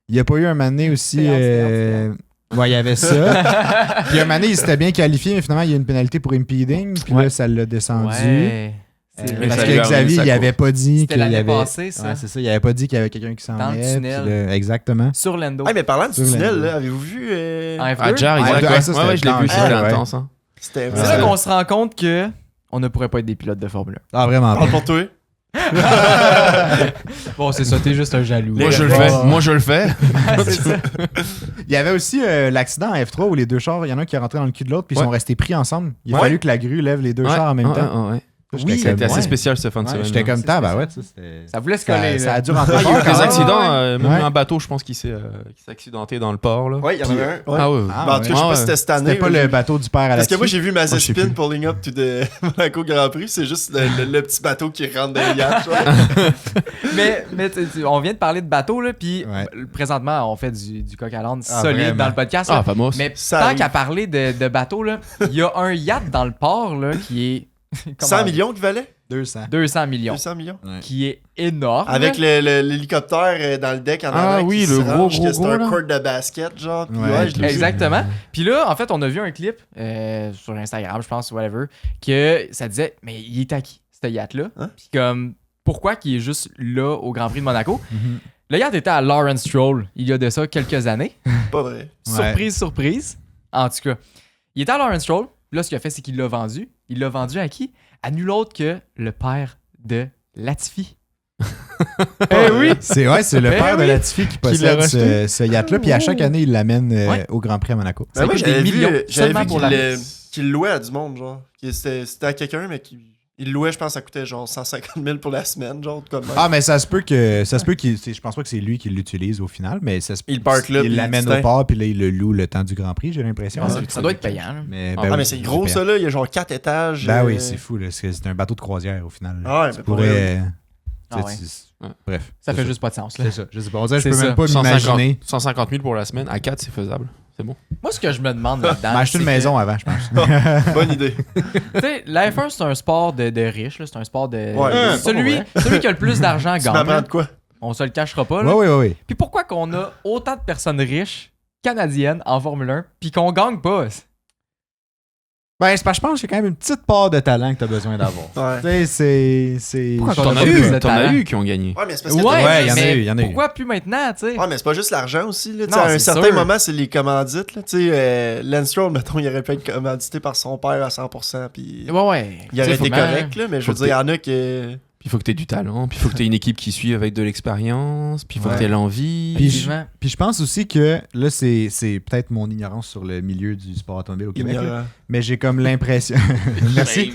Speaker 4: Il n'y a pas eu un moment donné aussi... Ouais, il y avait ça. Puis un moment donné, il s'était bien qualifié, mais finalement, il y a eu une pénalité pour impeding. Puis là, ça l'a descendu.
Speaker 1: Ouais.
Speaker 4: Parce que Xavier, il avait pas dit qu'il y avait...
Speaker 1: passé, ça.
Speaker 4: Ouais, c'est ça, il avait pas dit qu'il y avait quelqu'un qui s'en
Speaker 1: dans le tunnel.
Speaker 4: Exactement.
Speaker 1: Sur Lando.
Speaker 2: Ah, mais parlant du tunnel, là, avez-vous vu...
Speaker 1: En F2?
Speaker 3: Jar, ouais, je l'ai vu, c'était intense.
Speaker 2: C'est
Speaker 1: là qu'on se rend compte que on ne pourrait pas être des pilotes de Formule 1.
Speaker 4: Ah, vraiment pas.
Speaker 2: Parle pour toi.
Speaker 1: Bon, c'est ça, t'es juste un jaloux.
Speaker 3: Moi, je le fais.
Speaker 1: C'est ça.
Speaker 4: Il y avait aussi l'accident en F3 où les deux chars, il y en a un qui est rentré dans le cul de l'autre, puis ils sont restés pris ensemble. Il a fallu que la grue lève les deux chars en même temps.
Speaker 1: Oui,
Speaker 3: C'était assez
Speaker 4: ouais.
Speaker 3: spécial ce fin de
Speaker 4: Ouais,
Speaker 3: semaine.
Speaker 4: j'étais
Speaker 3: là.
Speaker 4: comme
Speaker 1: C'est
Speaker 4: ça,
Speaker 1: spécial.
Speaker 4: ça c'était.
Speaker 1: Ça voulait se coller.
Speaker 4: Ça a
Speaker 1: là.
Speaker 4: dû rentrer
Speaker 3: Ah, il y a eu
Speaker 4: fort,
Speaker 3: des
Speaker 4: quand même.
Speaker 3: accidents, même
Speaker 4: Ouais.
Speaker 3: un bateau, je pense, qui s'est accidenté dans le port. Là.
Speaker 2: Ouais, il y en avait un. Ouais.
Speaker 3: Ah ouais.
Speaker 4: Ah,
Speaker 2: Ben, en tout cas, je sais pas
Speaker 3: ouais.
Speaker 2: si c'était cette année.
Speaker 4: C'était pas
Speaker 2: ou-
Speaker 4: le bateau du père à la
Speaker 2: Parce que moi,
Speaker 4: dessus.
Speaker 2: j'ai vu
Speaker 3: je sais
Speaker 2: Mazepin
Speaker 3: plus.
Speaker 2: pulling up to the Monaco Grand Prix. C'est juste le petit bateau qui rentre dans le yacht. genre.
Speaker 1: Mais on vient de parler de bateau, là, puis
Speaker 4: Ouais.
Speaker 1: présentement, on fait du coq à l'âne
Speaker 4: Ah,
Speaker 1: solide
Speaker 4: vraiment.
Speaker 1: dans le podcast. là.
Speaker 3: Ah, famos.
Speaker 1: Mais
Speaker 2: Ça
Speaker 1: tant
Speaker 2: arrive.
Speaker 1: qu'à parler de bateau, là, il y a un yacht dans le port là, qui est
Speaker 2: 100 millions qu'il valait
Speaker 4: 200.
Speaker 1: 200 millions,
Speaker 2: 200 millions.
Speaker 4: Ouais.
Speaker 1: qui est énorme.
Speaker 2: Avec l'hélicoptère dans le deck en
Speaker 3: Ah
Speaker 2: avant.
Speaker 3: oui,
Speaker 2: qui
Speaker 3: le
Speaker 2: se
Speaker 3: gros,
Speaker 2: range,
Speaker 3: gros,
Speaker 2: que c'est
Speaker 3: gros,
Speaker 2: un
Speaker 3: là.
Speaker 2: court de basket, genre. Puis
Speaker 4: Ouais,
Speaker 2: ouais, je l'ai vu.
Speaker 1: Exactement. Puis là, en fait, on a vu un clip sur Instagram, je pense, whatever, que ça disait, mais il est à qui, ce yacht-là?
Speaker 2: Hein?
Speaker 1: Puis comme, pourquoi qu'il est juste là au Grand Prix de Monaco?
Speaker 4: Mhm.
Speaker 1: Le yacht était à Lawrence Stroll, il y a de ça quelques années.
Speaker 2: Pas vrai.
Speaker 1: Surprise, surprise. En tout cas, il était à Lawrence Stroll. Là, ce qu'il a fait, c'est qu'il l'a vendu. Il l'a vendu à qui? À nul autre que le père de Latifi. Eh oui!
Speaker 4: C'est le
Speaker 1: Ben
Speaker 4: père de
Speaker 1: oui.
Speaker 4: Latifi qui possède
Speaker 3: l'a racheté.
Speaker 4: ce yacht-là. Puis à chaque année, il l'amène
Speaker 1: Ouais.
Speaker 4: au Grand Prix à Monaco.
Speaker 1: Ça
Speaker 2: Ben moi,
Speaker 1: coûte des
Speaker 2: j'avais
Speaker 1: millions
Speaker 2: vu
Speaker 1: seulement pour la
Speaker 2: qu'il le louait à du monde, genre. C'était à quelqu'un, mais il le louait, je pense, ça coûtait genre 150 000 pour la semaine, genre, comme même.
Speaker 4: Ah, mais ça se peut qu'il. Je pense pas que c'est lui qui l'utilise au final, mais ça se peut.
Speaker 2: Il parque là,
Speaker 4: Il
Speaker 2: puis
Speaker 4: l'amène
Speaker 2: il se
Speaker 4: au port, puis là, il le loue le temps du Grand Prix, j'ai l'impression.
Speaker 1: Ah, ça doit être payant. là.
Speaker 4: Mais,
Speaker 3: Ah,
Speaker 4: ben
Speaker 2: Ah,
Speaker 4: oui,
Speaker 2: mais c'est gros, ça, là. Il y a genre 4 étages.
Speaker 4: Ben oui, c'est fou, là. C'est un bateau de croisière au final. là.
Speaker 2: Ah ouais,
Speaker 4: Tu
Speaker 2: mais pour
Speaker 4: pourrais,
Speaker 2: vrai.
Speaker 1: Ah ouais.
Speaker 4: Bref.
Speaker 1: Ça
Speaker 4: c'est
Speaker 1: fait juste pas de sens. Là.
Speaker 4: C'est ça. Je sais pas. On dirait que je
Speaker 1: C'est
Speaker 4: peux même
Speaker 1: ça.
Speaker 4: pas
Speaker 3: 150
Speaker 4: m'imaginer.
Speaker 3: 150 000 pour la semaine. À 4, c'est faisable. C'est bon.
Speaker 1: Moi, ce que je me demande là-dedans.
Speaker 4: M'a acheté une
Speaker 1: c'est que,
Speaker 4: maison avant, je pense.
Speaker 2: Bonne idée.
Speaker 1: Tu sais, la F1, c'est un sport de riches. là. C'est un sport de.
Speaker 2: Ouais,
Speaker 1: celui qui a le plus d'argent
Speaker 2: Tu
Speaker 1: gagne.
Speaker 2: m'apprends
Speaker 1: là.
Speaker 2: de quoi?
Speaker 1: On se le cachera pas.
Speaker 4: Oui,
Speaker 1: Là.
Speaker 4: oui, oui.
Speaker 1: Puis pourquoi qu'on a autant de personnes riches canadiennes en Formule 1 puis qu'on gagne pas?
Speaker 4: Ben, c'est parce que je pense que j'ai quand même une petite part de talent que t'as besoin d'avoir.
Speaker 2: Ouais.
Speaker 4: Tu sais, c'est.
Speaker 1: Pourquoi
Speaker 4: je-
Speaker 1: qu'on
Speaker 3: T'en
Speaker 1: a
Speaker 3: as
Speaker 1: plus de
Speaker 3: eu,
Speaker 1: talent.
Speaker 3: qui ont gagné.
Speaker 2: Ouais, mais c'est parce que
Speaker 1: Ouais,
Speaker 4: il y en a
Speaker 1: mais
Speaker 4: eu, il y en a eu.
Speaker 1: pourquoi plus maintenant, tu sais?
Speaker 2: Ouais, mais c'est pas juste l'argent aussi. Là. Tu
Speaker 1: Non,
Speaker 2: sais, à un
Speaker 1: c'est
Speaker 2: certain
Speaker 1: sûr.
Speaker 2: moment, c'est les commandites. Là. Tu sais, Lance Stroll, mettons, il aurait pu être commandité par son père à 100%. Puis
Speaker 1: Ouais.
Speaker 2: il aurait
Speaker 1: Tu sais,
Speaker 2: été
Speaker 1: faut-
Speaker 2: correct, là, mais je veux
Speaker 3: faut
Speaker 2: dire, il y en a qui.
Speaker 3: Puis il faut que tu aies du talent, puis il faut que tu aies une équipe qui suive avec de l'expérience, puis il faut
Speaker 2: Ouais.
Speaker 3: que tu aies l'envie.
Speaker 4: Puis
Speaker 1: Effectivement.
Speaker 4: Puis je pense aussi que, là, c'est peut-être mon ignorance sur le milieu du sport automobile au Québec, là, mais j'ai comme l'impression... Merci.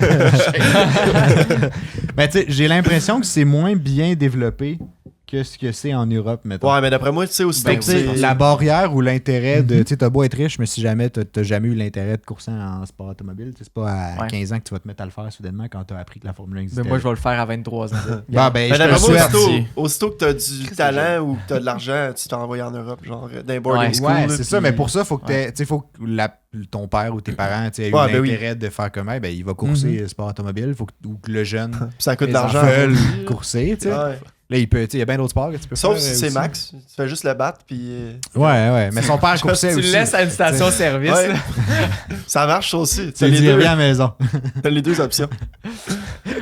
Speaker 4: Mais tu sais, j'ai l'impression que c'est moins bien développé que ce que c'est en Europe, mettons.
Speaker 2: Ouais, mais d'après moi, tu sais, aussi
Speaker 1: Ben,
Speaker 2: que
Speaker 1: tu sais,
Speaker 2: c'est.
Speaker 4: La barrière ou l'intérêt de... Tu sais, t'as beau être riche, mais si jamais t'as jamais eu l'intérêt de courser en sport automobile, tu sais, c'est pas à
Speaker 1: Ouais.
Speaker 4: 15 ans que tu vas te mettre à le faire soudainement quand t'as appris que la Formule 1 existait.
Speaker 1: Mais moi, je vais le faire à 23 ans.
Speaker 4: Bah, ben,
Speaker 2: Mais
Speaker 4: je te le
Speaker 2: d'après moi,
Speaker 4: souhaite.
Speaker 2: aussitôt que t'as du talent ou que t'as de l'argent, tu t'envoies en Europe, genre, d'un boarding
Speaker 1: Ouais.
Speaker 2: school.
Speaker 4: Ouais,
Speaker 2: là,
Speaker 4: c'est ça,
Speaker 2: puis-
Speaker 4: mais pour ça, faut que tu sais, faut que ton père ou tes parents tu sais, aient eu
Speaker 2: Ouais, ben oui.
Speaker 4: l'intérêt de faire comme ben, il va courser sport automobile, ou que le jeune
Speaker 2: Puis ça coûte de
Speaker 1: Les
Speaker 2: l'argent.
Speaker 4: veulent
Speaker 2: aussi.
Speaker 4: courser, tu sais.
Speaker 2: Ouais.
Speaker 4: Là, il peut, tu sais, il y a bien d'autres sports que tu peux
Speaker 2: Sauf
Speaker 4: faire.
Speaker 2: si c'est
Speaker 4: aussi.
Speaker 2: Max, tu fais juste le battre, puis
Speaker 4: Ouais, mais son père coursait
Speaker 1: Tu
Speaker 4: aussi.
Speaker 1: le laisses à une station-service.
Speaker 2: Ouais.
Speaker 1: là.
Speaker 2: ça marche ça aussi.
Speaker 4: Tu
Speaker 2: T'as
Speaker 4: le
Speaker 2: les,
Speaker 4: dis
Speaker 2: deux,
Speaker 4: bien à la maison.
Speaker 2: t'as les deux options.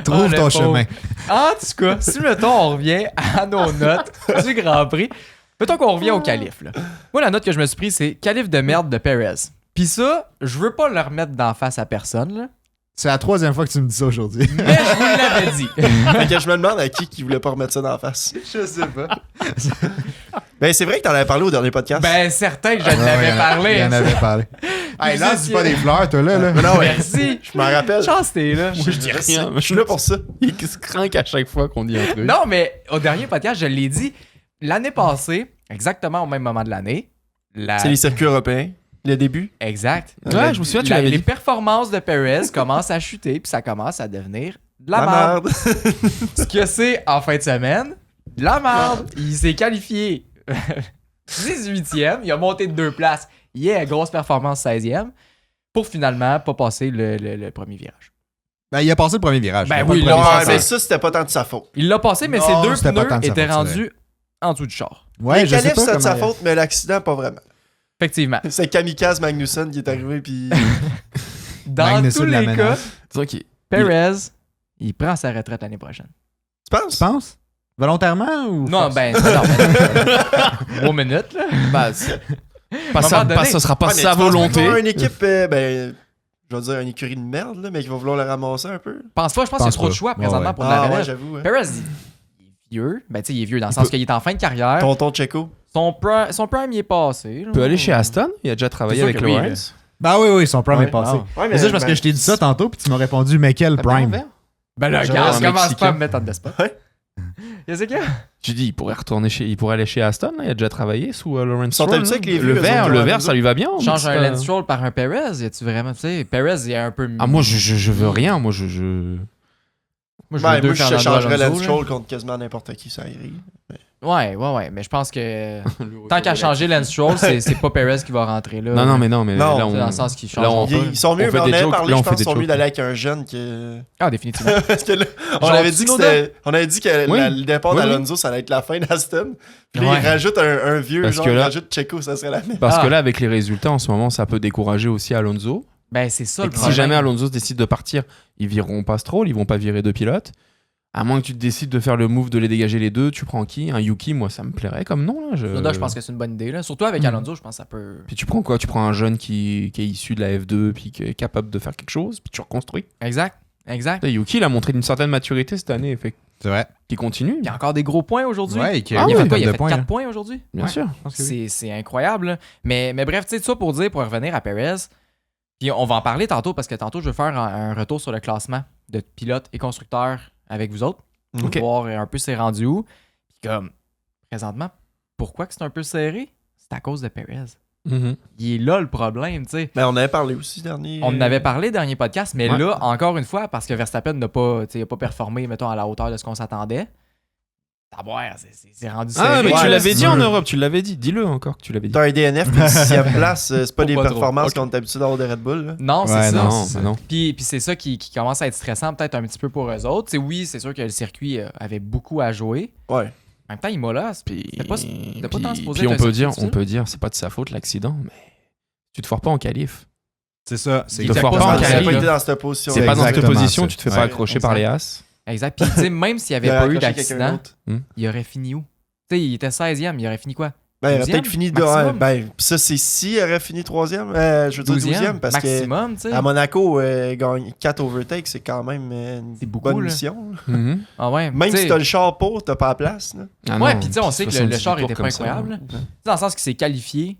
Speaker 4: Trouve
Speaker 1: le
Speaker 4: ton
Speaker 1: pauvre.
Speaker 4: chemin.
Speaker 1: En tout cas, si mettons on revient à nos notes du Grand Prix, mettons qu'on revient au calife. Là. Moi, la note que je me suis prise, c'est calife de merde de Perez. Puis ça, je veux pas le remettre d'en face à personne, là,
Speaker 4: C'est la 3e fois que tu me dis ça aujourd'hui.
Speaker 1: mais je vous l'avais dit.
Speaker 2: Fait que je me demande à qui voulait pas remettre ça dans la face.
Speaker 4: Je sais pas.
Speaker 2: Ben, c'est vrai que t'en avais parlé au dernier podcast.
Speaker 1: Ben, certain que je l'avais parlé.
Speaker 4: Il en avait parlé. Hey,
Speaker 1: Vous
Speaker 4: là,
Speaker 1: étiez-
Speaker 4: dis pas des fleurs, toi, là.
Speaker 2: Mais non, ouais.
Speaker 1: Merci.
Speaker 2: Je m'en rappelle.
Speaker 1: Chance, t'es là.
Speaker 3: Moi, je dis rien.
Speaker 2: Je suis là pour ça.
Speaker 3: Il se craint à chaque fois qu'on dit un truc.
Speaker 1: Non, mais au dernier podcast, je l'ai dit, l'année passée, exactement au même moment de l'année,
Speaker 2: C'est les circuits européens. Le début.
Speaker 1: Exact.
Speaker 3: Ouais, je me souviens, tu l'avais
Speaker 1: Les
Speaker 3: dit.
Speaker 1: performances de Perez commencent à chuter, puis ça commence à devenir de la
Speaker 2: La
Speaker 1: merde.
Speaker 2: merde.
Speaker 1: Ce que c'est en fin de semaine, de la merde. Il s'est qualifié 18e, il a monté de 2 places. Yeah, grosse performance 16e, pour finalement pas passer le premier virage.
Speaker 4: Ben, il a passé le premier virage.
Speaker 1: Ben
Speaker 4: Il a pas
Speaker 1: oui,
Speaker 4: le
Speaker 1: là,
Speaker 4: premier
Speaker 2: Ouais,
Speaker 1: ça,
Speaker 4: virage.
Speaker 2: mais ça, c'était pas tant de sa faute.
Speaker 1: Il l'a passé, mais
Speaker 4: Non,
Speaker 1: ses 2
Speaker 4: c'était pas
Speaker 1: pneus
Speaker 4: tant de sa
Speaker 1: étaient
Speaker 4: faute, c'est
Speaker 1: rendus en dessous du char.
Speaker 4: Ouais,
Speaker 2: les
Speaker 4: je sais
Speaker 2: qualifs,
Speaker 4: pas
Speaker 2: c'est de sa
Speaker 4: comment-
Speaker 2: faute, mais l'accident, pas vraiment.
Speaker 1: Effectivement.
Speaker 2: C'est Kamikaze Magnussen qui est arrivé, puis.
Speaker 1: Dans
Speaker 4: Magnussen
Speaker 1: tous
Speaker 4: la
Speaker 1: les cas,
Speaker 4: menace.
Speaker 3: Disons qu'il-
Speaker 1: Perez, il prend sa retraite l'année prochaine.
Speaker 2: Tu penses?
Speaker 4: Tu penses? Volontairement ou.
Speaker 1: Non,
Speaker 4: force?
Speaker 1: ben, non, ben, 3 minutes, là.
Speaker 3: Bah, c'est- pas
Speaker 1: À un
Speaker 3: ça,
Speaker 1: moment
Speaker 3: pas-
Speaker 1: donné-
Speaker 3: ça sera pas
Speaker 2: Ouais, mais
Speaker 3: sa
Speaker 2: tu penses pas qu'il va y
Speaker 3: volonté.
Speaker 2: avoir une équipe, ben, je vais dire une écurie de merde, là, mais qui va vouloir le ramasser un peu.
Speaker 1: Pense pas, je pense qu'il y a
Speaker 4: Pense
Speaker 1: trop de
Speaker 4: pas.
Speaker 1: choix
Speaker 4: Ouais,
Speaker 1: présentement
Speaker 4: ouais.
Speaker 1: pour la
Speaker 2: Ah, ouais,
Speaker 1: relève.
Speaker 2: j'avoue. hein.
Speaker 1: Perez, il est vieux. Ben, tu sais, il est vieux dans le sens qu'il est en fin de carrière.
Speaker 2: Tonton Checo.
Speaker 1: Son prime, il est passé.
Speaker 3: Il peut aller chez Aston, il a déjà travaillé
Speaker 1: C'est sûr
Speaker 3: avec
Speaker 1: que oui,
Speaker 3: Lawrence.
Speaker 4: Ben oui, son prime
Speaker 2: Ouais.
Speaker 4: est passé.
Speaker 1: Ah.
Speaker 2: Ouais,
Speaker 4: Mais ça, c'est parce que je t'ai dit ça tantôt, puis tu m'as répondu, mais quel
Speaker 3: T'as
Speaker 4: prime?
Speaker 3: bien
Speaker 1: Ben là,
Speaker 2: Genre
Speaker 1: regarde,
Speaker 3: un
Speaker 1: commence
Speaker 3: Mexicain.
Speaker 1: pas à me mettre en despot.
Speaker 2: Ouais.
Speaker 1: Qu'est-ce qu'il y a?
Speaker 3: Tu dis, il pourrait aller chez Aston, là. Il a déjà travaillé sous Lawrence
Speaker 2: Ils sont
Speaker 3: Stroll.
Speaker 2: habitués avec les
Speaker 3: Le
Speaker 2: vieux, eux
Speaker 3: vert,
Speaker 2: autres,
Speaker 3: le
Speaker 2: ouais,
Speaker 3: vert,
Speaker 2: eux
Speaker 3: ça lui va bien.
Speaker 1: Change
Speaker 3: mais
Speaker 1: un
Speaker 3: ça-
Speaker 1: Lance Stroll par un Perez, y a-tu vraiment, tu sais, Perez, il est un peu...
Speaker 3: Ah, moi, je veux rien. Moi, je...
Speaker 1: Moi, je
Speaker 2: Ben,
Speaker 1: veux deux
Speaker 2: moi, je
Speaker 1: Fernando
Speaker 2: changerais
Speaker 1: Alonso,
Speaker 2: Lance
Speaker 1: là.
Speaker 2: Stroll contre quasiment n'importe qui, ça irait.
Speaker 1: Ouais, mais je pense que tant qu'à changer Lance Stroll, c'est pas Perez qui va rentrer là.
Speaker 3: Non, mais
Speaker 2: Non,
Speaker 3: là,
Speaker 1: C'est
Speaker 3: on...
Speaker 1: dans le sens qu'il change.
Speaker 3: là, on-
Speaker 2: Ils sont mieux,
Speaker 3: on fait
Speaker 2: mais on
Speaker 3: des
Speaker 2: avait
Speaker 3: jokes,
Speaker 2: parlé,
Speaker 3: là, on
Speaker 2: je
Speaker 3: fait
Speaker 2: pense
Speaker 3: des
Speaker 2: qu'ils sont mieux
Speaker 3: jokes.
Speaker 2: d'aller avec un jeune que...
Speaker 1: Ah, définitivement.
Speaker 2: Parce que là, on
Speaker 1: Genre
Speaker 2: avait dit que
Speaker 1: Tsunoda?
Speaker 2: on avait dit que
Speaker 3: Oui.
Speaker 2: le départ
Speaker 3: Oui, oui.
Speaker 2: d'Alonso, ça allait être la fin d'Aston. Puis là,
Speaker 1: Ouais.
Speaker 2: il rajoute un vieux,
Speaker 3: Parce
Speaker 2: genre,
Speaker 3: que
Speaker 2: il
Speaker 3: là-
Speaker 2: rajoute Checo, ça serait la même.
Speaker 3: Parce
Speaker 1: Ah.
Speaker 3: que là, avec les résultats, en ce moment, ça peut décourager aussi Alonso.
Speaker 1: Ben, c'est ça le
Speaker 3: Si
Speaker 1: problème.
Speaker 3: jamais Alonso décide de partir, ils vireront pas Stroll, ils vont pas virer deux pilotes. À moins que tu te décides de faire le move de les dégager les deux, tu prends qui? Un Yuki, moi ça me plairait comme nom là.
Speaker 1: Tsunoda, je pense que c'est une bonne idée. Là. Surtout avec Alonso, je pense que ça peut...
Speaker 3: Puis tu prends quoi? Tu prends un jeune qui est issu de la F2 puis qui est capable de faire quelque chose, puis tu reconstruis.
Speaker 1: Exact.
Speaker 3: Là, Yuki, il a montré une certaine maturité cette année, fait
Speaker 4: C'est vrai.
Speaker 3: qu'il continue.
Speaker 1: Il y a encore des gros points aujourd'hui.
Speaker 4: Ouais,
Speaker 1: Il a fait quoi? Il a fait 4
Speaker 4: points.
Speaker 1: points aujourd'hui?
Speaker 3: Bien
Speaker 1: Ouais.
Speaker 3: sûr.
Speaker 4: Je pense que oui.
Speaker 1: C'est incroyable. Là. Mais bref, tu sais, ça pour dire, pour revenir à Perez, puis on va en parler tantôt parce que tantôt, je veux faire un retour sur le classement de pilotes et constructeurs avec vous autres.
Speaker 2: Ok.
Speaker 1: Voir un peu c'est rendu où. Puis comme, présentement, pourquoi que c'est un peu serré? C'est à cause de Perez.
Speaker 3: Mhm.
Speaker 1: Il est là le problème, tu sais.
Speaker 2: Mais on avait parlé aussi dernier.
Speaker 1: On en avait parlé dernier podcast, mais
Speaker 3: Ouais.
Speaker 1: là, encore une fois, parce que Verstappen n'a pas, tu sais, il a pas performé, mettons, à la hauteur de ce qu'on s'attendait. À boire, c'est rendu serré.
Speaker 3: Ah, mais
Speaker 2: Ouais,
Speaker 3: tu l'avais
Speaker 2: c'est
Speaker 3: dit en
Speaker 2: sûr.
Speaker 3: Europe, tu l'avais dit. Dis-le encore que tu l'avais dit.
Speaker 2: T'as un DNF, puis une 6ème place, c'est pas
Speaker 1: Faut
Speaker 2: des
Speaker 1: pas trop.
Speaker 2: performances
Speaker 3: Ok.
Speaker 2: qu'on est habitué d'avoir de Red Bull. Là.
Speaker 1: Non, c'est
Speaker 4: Ouais,
Speaker 1: ça.
Speaker 4: non,
Speaker 3: Non,
Speaker 4: c'est
Speaker 3: bah non.
Speaker 1: Puis c'est ça qui commence à être stressant peut-être un petit peu pour eux autres. Tu sais, oui, c'est sûr que le circuit avait beaucoup à jouer.
Speaker 2: Ouais.
Speaker 1: En même temps, il molasse.
Speaker 3: Puis,
Speaker 1: C'était pas tant supposé
Speaker 3: puis
Speaker 1: être
Speaker 3: on
Speaker 1: un
Speaker 3: peut
Speaker 1: circuit
Speaker 3: dire,
Speaker 1: difficile.
Speaker 3: c'est pas de sa faute l'accident, mais tu te foires pas en qualif.
Speaker 4: C'est ça.
Speaker 1: Il
Speaker 4: C'est
Speaker 1: était
Speaker 3: te foires
Speaker 1: pas
Speaker 3: pas en
Speaker 1: dans
Speaker 2: Ça
Speaker 1: la
Speaker 2: n'a
Speaker 3: qualif.
Speaker 2: pas
Speaker 1: ligne,
Speaker 2: été
Speaker 1: là.
Speaker 2: dans cette position.
Speaker 3: C'est pas dans cette
Speaker 4: exactement
Speaker 3: position,
Speaker 4: ça.
Speaker 3: tu te fais
Speaker 4: Ouais,
Speaker 3: pas accrocher par les
Speaker 1: exact.
Speaker 3: As.
Speaker 1: Exact. Puis tu sais, même s'il n'y
Speaker 2: Il
Speaker 1: avait
Speaker 2: a
Speaker 1: pas eu
Speaker 2: accroché quelqu'un
Speaker 1: d'accident,
Speaker 2: d'autre.
Speaker 1: il aurait fini où? Tu sais, il était 16e, il aurait fini quoi?
Speaker 2: Ben, il aurait
Speaker 1: 12e,
Speaker 2: peut-être fini de.
Speaker 1: maximum.
Speaker 2: Ouais, ben, pis ça, c'est si il aurait fini 3ème. Je veux dire 12ème, parce que
Speaker 1: maximum, tu sais.
Speaker 2: à Monaco, gagner 4 overtakes, c'est quand même une
Speaker 1: C'est beaucoup,
Speaker 2: bonne
Speaker 1: là.
Speaker 2: mission. là.
Speaker 3: Mhm.
Speaker 1: Ah ouais,
Speaker 2: Même
Speaker 1: tu sais,
Speaker 2: si t'as le char pour, t'as pas la place. Là.
Speaker 3: Ah
Speaker 1: Ouais,
Speaker 3: non,
Speaker 1: puis tu sais, on sait que le
Speaker 3: 78
Speaker 1: char
Speaker 3: tours
Speaker 1: était pas
Speaker 3: comme ça,
Speaker 1: incroyable.
Speaker 3: là.
Speaker 1: dans le sens qu'il s'est qualifié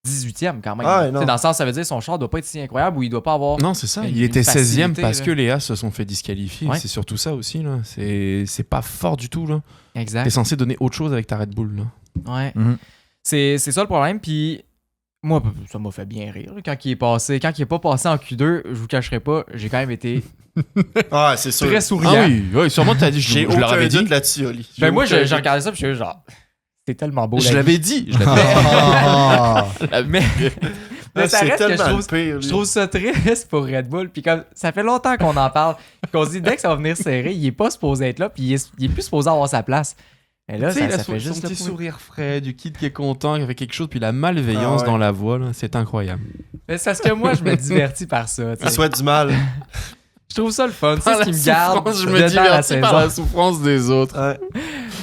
Speaker 1: 18e quand même.
Speaker 2: Ah ouais,
Speaker 1: Tu sais,
Speaker 2: non.
Speaker 1: dans le sens, ça veut dire que son char doit pas être si incroyable ou il doit pas avoir.
Speaker 3: Non, c'est ça.
Speaker 1: Une
Speaker 3: Il était 16e
Speaker 1: facilité,
Speaker 3: parce
Speaker 1: là.
Speaker 3: que les As se sont fait disqualifier.
Speaker 1: Ouais.
Speaker 3: C'est surtout ça aussi. Là. C'est pas fort du tout. Là.
Speaker 1: Exact.
Speaker 3: T'es censé donner autre chose avec ta Red Bull. Là.
Speaker 1: Ouais.
Speaker 4: Mhm.
Speaker 1: C'est ça le problème. Puis moi, ça m'a fait bien rire. Quand il est passé, quand il est pas passé en Q2, je vous cacherai pas, j'ai quand même été
Speaker 2: Ah, c'est sûr.
Speaker 1: très souriant.
Speaker 3: Ah oui, oui, sûrement t'as dit,
Speaker 2: J'ai
Speaker 3: je leur
Speaker 2: aucun
Speaker 3: avais dit.
Speaker 2: doute là-dessus, Oli.
Speaker 1: Ben moi,
Speaker 2: aucun
Speaker 1: j'ai
Speaker 2: doute.
Speaker 1: regardé ça puis je suis genre, c'est tellement beau.
Speaker 3: Je
Speaker 1: la vie.
Speaker 3: l'avais dit. Je l'avais
Speaker 4: Ah.
Speaker 1: Mais, mais
Speaker 2: Ah,
Speaker 1: ça
Speaker 2: c'est
Speaker 1: reste que
Speaker 2: tellement le pire.
Speaker 1: je trouve ça triste pour Red Bull. Puis comme ça fait longtemps qu'on en parle, qu'on se dit dès que ça va venir serré, il est pas supposé être là, puis il est plus supposé avoir sa place. Et là,
Speaker 3: Tu sais, il
Speaker 1: ça
Speaker 3: a
Speaker 1: fait juste
Speaker 3: son
Speaker 1: le
Speaker 3: petit
Speaker 1: point.
Speaker 3: sourire frais, du kid qui est content, qui fait quelque chose, puis la malveillance
Speaker 2: Ah ouais.
Speaker 3: dans la voix, là, c'est incroyable.
Speaker 1: Mais c'est parce que moi, je me divertis par ça. tu
Speaker 2: Il
Speaker 1: sais.
Speaker 2: souhaite du mal.
Speaker 1: Je trouve ça le fun. C'est ce qui me garde
Speaker 3: je me
Speaker 1: dedans la
Speaker 3: divertis par la
Speaker 1: saison.
Speaker 3: souffrance des autres.
Speaker 2: Ouais.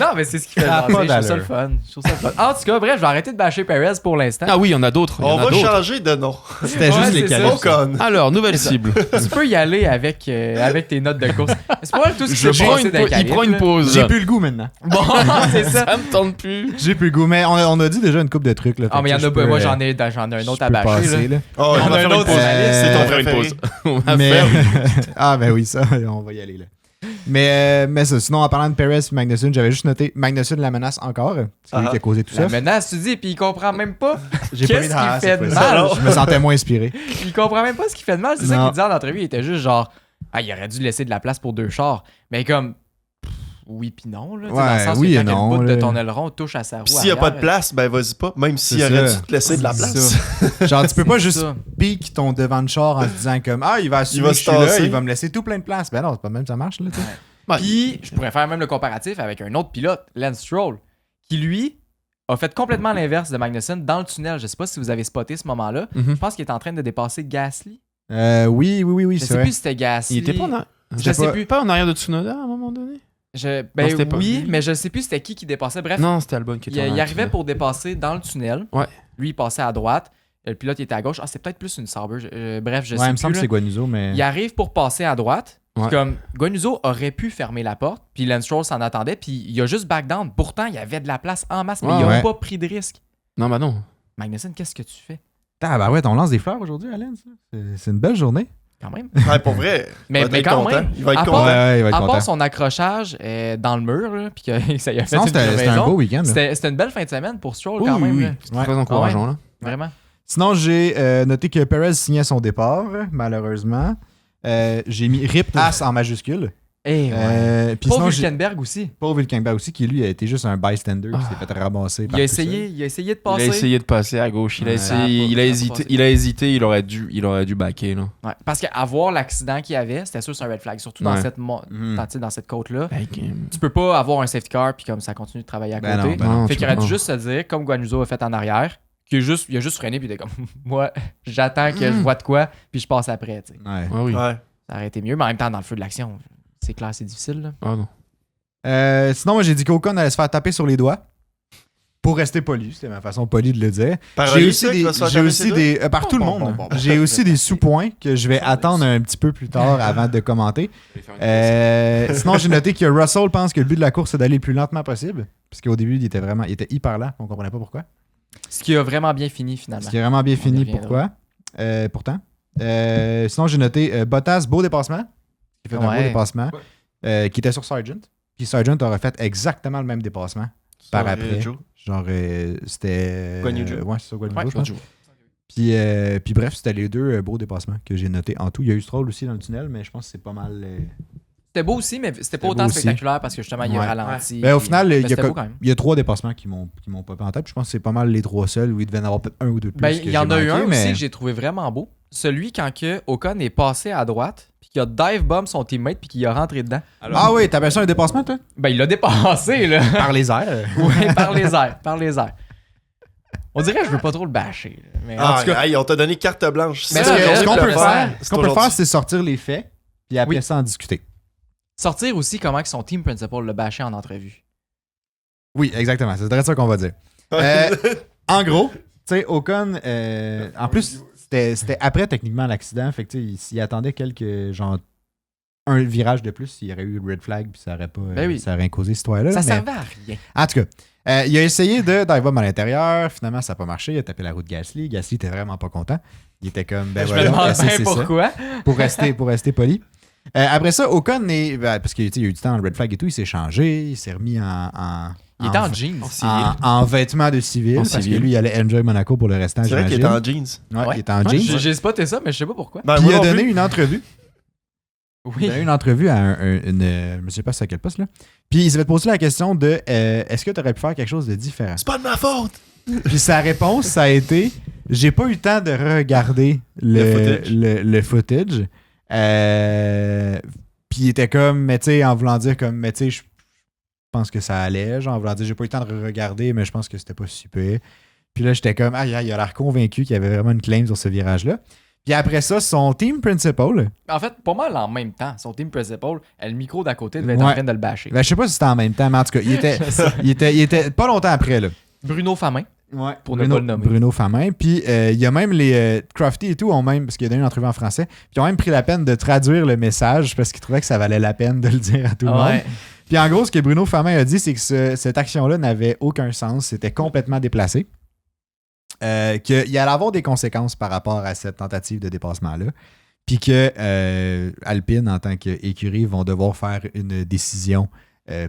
Speaker 1: Non, mais c'est ce qui fait
Speaker 4: Ça a
Speaker 1: jaser.
Speaker 4: pas
Speaker 1: Je trouve ça
Speaker 4: d'allure.
Speaker 1: le fun. Je trouve ça le fun. En tout cas, bref, je vais arrêter de bâcher Perez pour l'instant.
Speaker 3: Ah oui, il y en a d'autres. il y
Speaker 2: On
Speaker 3: en a
Speaker 2: va
Speaker 3: d'autres.
Speaker 2: changer de nom.
Speaker 4: C'était
Speaker 1: Ouais,
Speaker 4: juste les
Speaker 1: c'est ça.
Speaker 4: qualifs.
Speaker 2: Ocon.
Speaker 3: Alors, nouvelle cible.
Speaker 1: Tu peux y aller avec tes notes de course. C'est pas mal tout ce qui s'est
Speaker 3: Prends
Speaker 1: passé dans les
Speaker 3: il
Speaker 1: qualifs,
Speaker 3: prend une
Speaker 1: là.
Speaker 3: pause.
Speaker 4: J'ai plus le goût maintenant.
Speaker 1: Bon, c'est ça.
Speaker 3: Ça me tente plus.
Speaker 4: J'ai plus le goût, mais on a dit déjà une coupe de trucs. Là,
Speaker 1: Ah, mais il y en a pas. Moi, j'en ai un autre à bâcher. Là.
Speaker 2: Oh,
Speaker 1: On
Speaker 2: va
Speaker 1: a
Speaker 2: faire
Speaker 1: un
Speaker 2: une
Speaker 1: autre
Speaker 2: pause.
Speaker 1: sur la liste.
Speaker 2: C'est ton
Speaker 3: On va faire une
Speaker 2: préféré.
Speaker 3: pause. On va
Speaker 4: Mais...
Speaker 3: faire.
Speaker 4: ah, ben oui, ça, on va y aller là. Mais ça, sinon, en parlant de Perez et Magnussen, j'avais juste noté Magnussen la menace encore. C'est lui
Speaker 2: Ah.
Speaker 4: qui a causé tout
Speaker 1: La
Speaker 4: ça.
Speaker 1: menace, tu dis, puis il comprend même pas.
Speaker 4: J'ai
Speaker 1: Qu'est-ce
Speaker 4: mis
Speaker 1: qui
Speaker 4: dans-
Speaker 1: fait
Speaker 4: cette
Speaker 1: de
Speaker 4: fois-ci.
Speaker 1: mal?
Speaker 4: Je me sentais moins inspiré.
Speaker 1: Il comprend même pas ce qu'il fait de mal. C'est ça
Speaker 4: Non.
Speaker 1: qu'il disait en entrevue. Il était juste genre, ah, il aurait dû laisser de la place pour deux chars. Mais comme, oui puis non. Là, tu sais, dans le
Speaker 4: Ouais,
Speaker 1: sens
Speaker 4: oui
Speaker 1: que
Speaker 4: et
Speaker 1: quand
Speaker 4: non,
Speaker 1: le bout
Speaker 4: là.
Speaker 1: de ton aileron touche à sa roue.
Speaker 2: Puis s'il n'y a pas de
Speaker 1: arrière,
Speaker 2: place, ben vas-y pas. Même s'il
Speaker 4: C'est
Speaker 2: aurait
Speaker 4: ça.
Speaker 2: dû te laisser de la
Speaker 1: C'est
Speaker 2: place.
Speaker 1: ça.
Speaker 4: Genre, tu peux pas
Speaker 1: C'est
Speaker 4: juste
Speaker 1: ça.
Speaker 4: pique ton devant de char en te disant comme ah, il va assumer
Speaker 2: Il va
Speaker 4: que je
Speaker 2: se
Speaker 4: suis là,
Speaker 2: tasser.
Speaker 4: il va me laisser tout plein de place. Ben non, c'est pas même ça marche là. tu sais.
Speaker 3: Ouais.
Speaker 1: Puis, je pourrais faire même le comparatif avec un autre pilote, Lance Stroll, qui lui a fait complètement l'inverse de Magnussen dans le tunnel. Je sais pas si vous avez spoté ce moment-là.
Speaker 3: Mhm.
Speaker 1: Je pense qu'il est en train de dépasser Gasly.
Speaker 4: Oui,
Speaker 1: Je
Speaker 4: c'est
Speaker 1: sais
Speaker 4: vrai.
Speaker 1: plus si c'était Gasly.
Speaker 3: Il était pas en arrière.
Speaker 1: Je sais plus.
Speaker 3: Pas en arrière de Tsunoda à un moment donné.
Speaker 1: Ben
Speaker 3: c'était pas
Speaker 1: oui,
Speaker 3: lui.
Speaker 1: mais je sais plus c'était qui dépassait. Bref,
Speaker 3: Non, c'était Albon qui était en
Speaker 1: il
Speaker 3: arrière.
Speaker 1: arrivait pour dépasser dans le tunnel.
Speaker 3: Ouais.
Speaker 1: Lui, il passait à droite. Le pilote il était à gauche. Ah, c'est peut-être plus une Sauber. Bref, je
Speaker 4: Ouais,
Speaker 1: sais
Speaker 4: il me
Speaker 1: plus.
Speaker 4: semble que
Speaker 1: là.
Speaker 4: c'est Guanuso, mais.
Speaker 1: Il arrive pour passer à droite. Puis
Speaker 3: Ouais.
Speaker 1: comme Guanuso aurait pu fermer la porte, puis Lance Stroll s'en attendait, puis il a juste back down. Pourtant, il y avait de la place en masse, mais
Speaker 3: Ouais,
Speaker 1: il a
Speaker 4: ouais.
Speaker 1: pas pris de risque.
Speaker 3: Non, bah non.
Speaker 1: Magnussen, qu'est-ce que tu fais?
Speaker 4: Ah, bah ouais, on lance des fleurs aujourd'hui, Alain. C'est une belle journée.
Speaker 1: Quand même.
Speaker 2: Ouais, pour vrai.
Speaker 1: Mais
Speaker 2: être
Speaker 1: quand
Speaker 2: content.
Speaker 1: même,
Speaker 2: Il va être
Speaker 1: à
Speaker 2: content.
Speaker 4: Ouais, il va être
Speaker 1: À
Speaker 4: content.
Speaker 1: part son accrochage dans le mur, là, puis que ça y a fait
Speaker 4: Sinon,
Speaker 1: une
Speaker 4: c'était un
Speaker 1: crevaison,
Speaker 4: beau week-end. là.
Speaker 1: c'était une belle fin de semaine pour Stroll
Speaker 3: Oui,
Speaker 1: quand
Speaker 3: oui,
Speaker 1: même.
Speaker 3: oui.
Speaker 1: là.
Speaker 3: C'est très encourageant, là.
Speaker 1: Vraiment.
Speaker 4: Sinon, j'ai noté que Perez signait son départ, malheureusement. J'ai mis RIP As en majuscule.
Speaker 1: Et ouais.
Speaker 4: Puis
Speaker 1: Paul
Speaker 4: sinon, j'ai
Speaker 1: Hülkenberg aussi.
Speaker 4: Paul Hülkenberg aussi, qui lui a été juste un bystander qui s'est fait ramasser.
Speaker 1: Il a essayé de
Speaker 3: Il a
Speaker 1: passer.
Speaker 3: essayé de passer à gauche. Il a
Speaker 4: Ouais.
Speaker 3: essayé, il a
Speaker 1: Ça a pas
Speaker 3: hésité.
Speaker 1: passé.
Speaker 3: Il a hésité. Il aurait dû backer, là.
Speaker 1: Ouais, parce qu'avoir l'accident qu'il y avait, c'était sûr c'est un red flag. Surtout dans
Speaker 3: Ouais.
Speaker 1: cette,
Speaker 4: Mhm.
Speaker 1: dans cette côte-là.
Speaker 3: Like,
Speaker 1: Tu peux pas avoir un safety car puis comme ça continue de travailler à
Speaker 4: Ben
Speaker 1: côté.
Speaker 4: non,
Speaker 3: non,
Speaker 1: Fait
Speaker 3: tu
Speaker 1: qu'il aurait
Speaker 3: peux
Speaker 1: dû
Speaker 3: pas.
Speaker 1: juste se dire, comme Guanjuzo a fait en arrière, il a juste freiné puis il était comme moi, j'attends que je vois de quoi puis je passe après. Tu sais.
Speaker 4: Ouais.
Speaker 3: Ouais, oui.
Speaker 2: Ouais.
Speaker 1: Ça aurait été mieux, mais en même temps, dans le feu de l'action, c'est clair, c'est difficile. Là.
Speaker 3: Ah non.
Speaker 4: Sinon, moi, j'ai dit qu'Ocon allait se faire taper sur les doigts. Pour rester poli, c'était ma façon polie de le dire.
Speaker 2: Par
Speaker 4: J'ai
Speaker 2: Oli,
Speaker 4: aussi
Speaker 2: ça, qui va se faire
Speaker 4: j'ai
Speaker 2: taper
Speaker 4: aussi
Speaker 2: ses doigts?
Speaker 4: des par tout le
Speaker 2: Bon,
Speaker 4: monde.
Speaker 2: bon.
Speaker 4: J'ai aussi des sous-points que je vais attendre un petit peu plus tard avant de commenter. Sinon, j'ai noté que Russell pense que le but de la course c'est d'aller le plus lentement possible, parce qu'au début il était hyper lent, on comprenait pas pourquoi.
Speaker 1: Ce qui a vraiment bien fini finalement.
Speaker 4: Ce qui est vraiment bien
Speaker 1: On y
Speaker 4: fini,
Speaker 1: reviendra.
Speaker 4: pourquoi pourtant. Sinon, j'ai noté Bottas, beau dépassement, qui fait un beau
Speaker 1: Ouais.
Speaker 4: dépassement, qui était sur Sargent. Puis Sargent aurait fait exactement le même dépassement par après.
Speaker 2: Joe.
Speaker 4: Genre, c'était.
Speaker 2: Guan Yu Zhou.
Speaker 4: Ouais, c'est ça, Guan Yu
Speaker 1: Ouais,
Speaker 4: Zhou, je pense. Puis bref, c'était les deux beaux dépassements que j'ai notés en tout. Il y a eu Stroll aussi dans le tunnel, mais je pense que c'est pas mal.
Speaker 1: C'était beau aussi, mais c'était pas
Speaker 4: beau
Speaker 1: autant
Speaker 4: aussi.
Speaker 1: spectaculaire parce que justement, il a
Speaker 4: Ouais.
Speaker 1: ralenti.
Speaker 4: Mais au
Speaker 1: puis-
Speaker 4: final,
Speaker 1: mais
Speaker 4: il y a
Speaker 1: c'était
Speaker 4: co-
Speaker 1: beau quand même.
Speaker 4: Il y a 3 dépassements qui m'ont popé en tête. Puis je pense que c'est pas mal les 3 seuls où il devait en avoir peut-être un ou deux de plus.
Speaker 1: Ben,
Speaker 4: que
Speaker 1: il y en
Speaker 4: j'ai
Speaker 1: a eu
Speaker 4: manqué,
Speaker 1: un
Speaker 4: mais...
Speaker 1: aussi que j'ai trouvé vraiment beau. Celui quand que Ocon est passé à droite, puis qu'il a dive bomb son teammate, puis qu'il a rentré dedans.
Speaker 4: Ah oui, t'appelles ça un dépassement, toi?
Speaker 1: Ben, il l'a dépassé, là.
Speaker 4: Par les airs.
Speaker 1: Ouais, par les airs. Par les airs. On dirait que je veux pas trop le bâcher. là. Mais en
Speaker 2: Ah,
Speaker 1: tout cas,
Speaker 2: hey, on t'a donné carte blanche.
Speaker 1: Mais
Speaker 2: Ça,
Speaker 1: ce
Speaker 2: aujourd'hui,
Speaker 1: qu'on
Speaker 2: tu
Speaker 1: peut
Speaker 2: peux
Speaker 1: faire,
Speaker 4: Ce qu'on peut
Speaker 2: aujourd'hui.
Speaker 4: faire, c'est sortir les faits, puis après
Speaker 1: Oui.
Speaker 4: ça, en discuter.
Speaker 1: sortir aussi comment que son team principal l'a bâché en entrevue.
Speaker 4: Oui, exactement. C'est direct ça qu'on va dire. En gros, tu sais, Ocon, en plus, c'était après techniquement l'accident. Fait que tu sais, il s'y attendait genre un virage de plus, il y aurait eu le red flag, puis ça aurait pas,
Speaker 1: Ben oui.
Speaker 4: ça aurait causé cette histoire-là.
Speaker 1: Ça
Speaker 4: mais-
Speaker 1: servait à rien.
Speaker 4: En tout cas, il a essayé de dive bomb à l'intérieur. Finalement, ça n'a pas marché. Il a tapé la roue de Gasly. Gasly était vraiment pas content. Il était comme, ben
Speaker 1: Je me
Speaker 4: voilà,
Speaker 1: demande
Speaker 4: Gasly,
Speaker 1: bien
Speaker 4: c'est ça.
Speaker 1: pourquoi.
Speaker 4: Pour rester poli. Après ça, Ocon est. Parce qu'il y a eu du temps dans le red flag et tout, il s'est changé, il s'est remis
Speaker 1: Il était en jeans.
Speaker 4: en vêtements de civil,
Speaker 3: En
Speaker 4: parce que
Speaker 3: civil.
Speaker 4: lui, il allait enjoy Monaco pour le restant,
Speaker 2: C'est vrai qu'il
Speaker 4: j'imagine.
Speaker 2: était en jeans.
Speaker 4: Ouais,
Speaker 1: Ouais.
Speaker 4: il était en
Speaker 1: Ouais,
Speaker 4: jeans.
Speaker 1: j'ai spoté ça, mais je sais pas pourquoi.
Speaker 2: Ben,
Speaker 4: Puis
Speaker 2: moi
Speaker 4: il a
Speaker 2: non
Speaker 4: donné
Speaker 2: plus.
Speaker 4: une entrevue.
Speaker 1: Oui.
Speaker 4: Il a eu une entrevue à je sais pas c'est à quel poste là. Puis il s'est fait poser la question de est-ce que tu aurais pu faire quelque chose de différent?
Speaker 2: C'est pas de ma faute.
Speaker 4: Puis sa réponse, ça a été j'ai pas eu le temps de regarder le footage. Puis il était comme, mais tu sais, en voulant dire comme, mais tu sais, je pense que ça allait. Genre, en voulant dire j'ai pas eu le temps de regarder, mais je pense que c'était pas super. Puis là, j'étais comme, aïe, il a l'air convaincu qu'il y avait vraiment une claim sur ce virage-là. Puis après ça, son team principal,
Speaker 1: En fait, pas mal en même temps. Son team principal, le micro d'à côté devait être en
Speaker 4: Ouais.
Speaker 1: train de le bâcher.
Speaker 4: ben, je sais pas si c'était en même temps, mais en tout cas, il était pas longtemps après, là.
Speaker 1: Bruno Famin.
Speaker 4: Ouais,
Speaker 1: Pour ne pas le nommer.
Speaker 4: Bruno Famin. Puis il y a même les Crafty et tout, ont même, parce qu'il y a donné une entrevue en français, puis ils ont même pris la peine de traduire le message parce qu'ils trouvaient que ça valait la peine de le dire à tout le monde.
Speaker 1: Ouais.
Speaker 4: Puis en gros, ce que Bruno Famin a dit, c'est que cette action-là n'avait aucun sens, c'était complètement déplacé. Qu'il allait avoir des conséquences par rapport à cette tentative de dépassement-là. Puis que Alpine, en tant qu'écurie, vont devoir faire une décision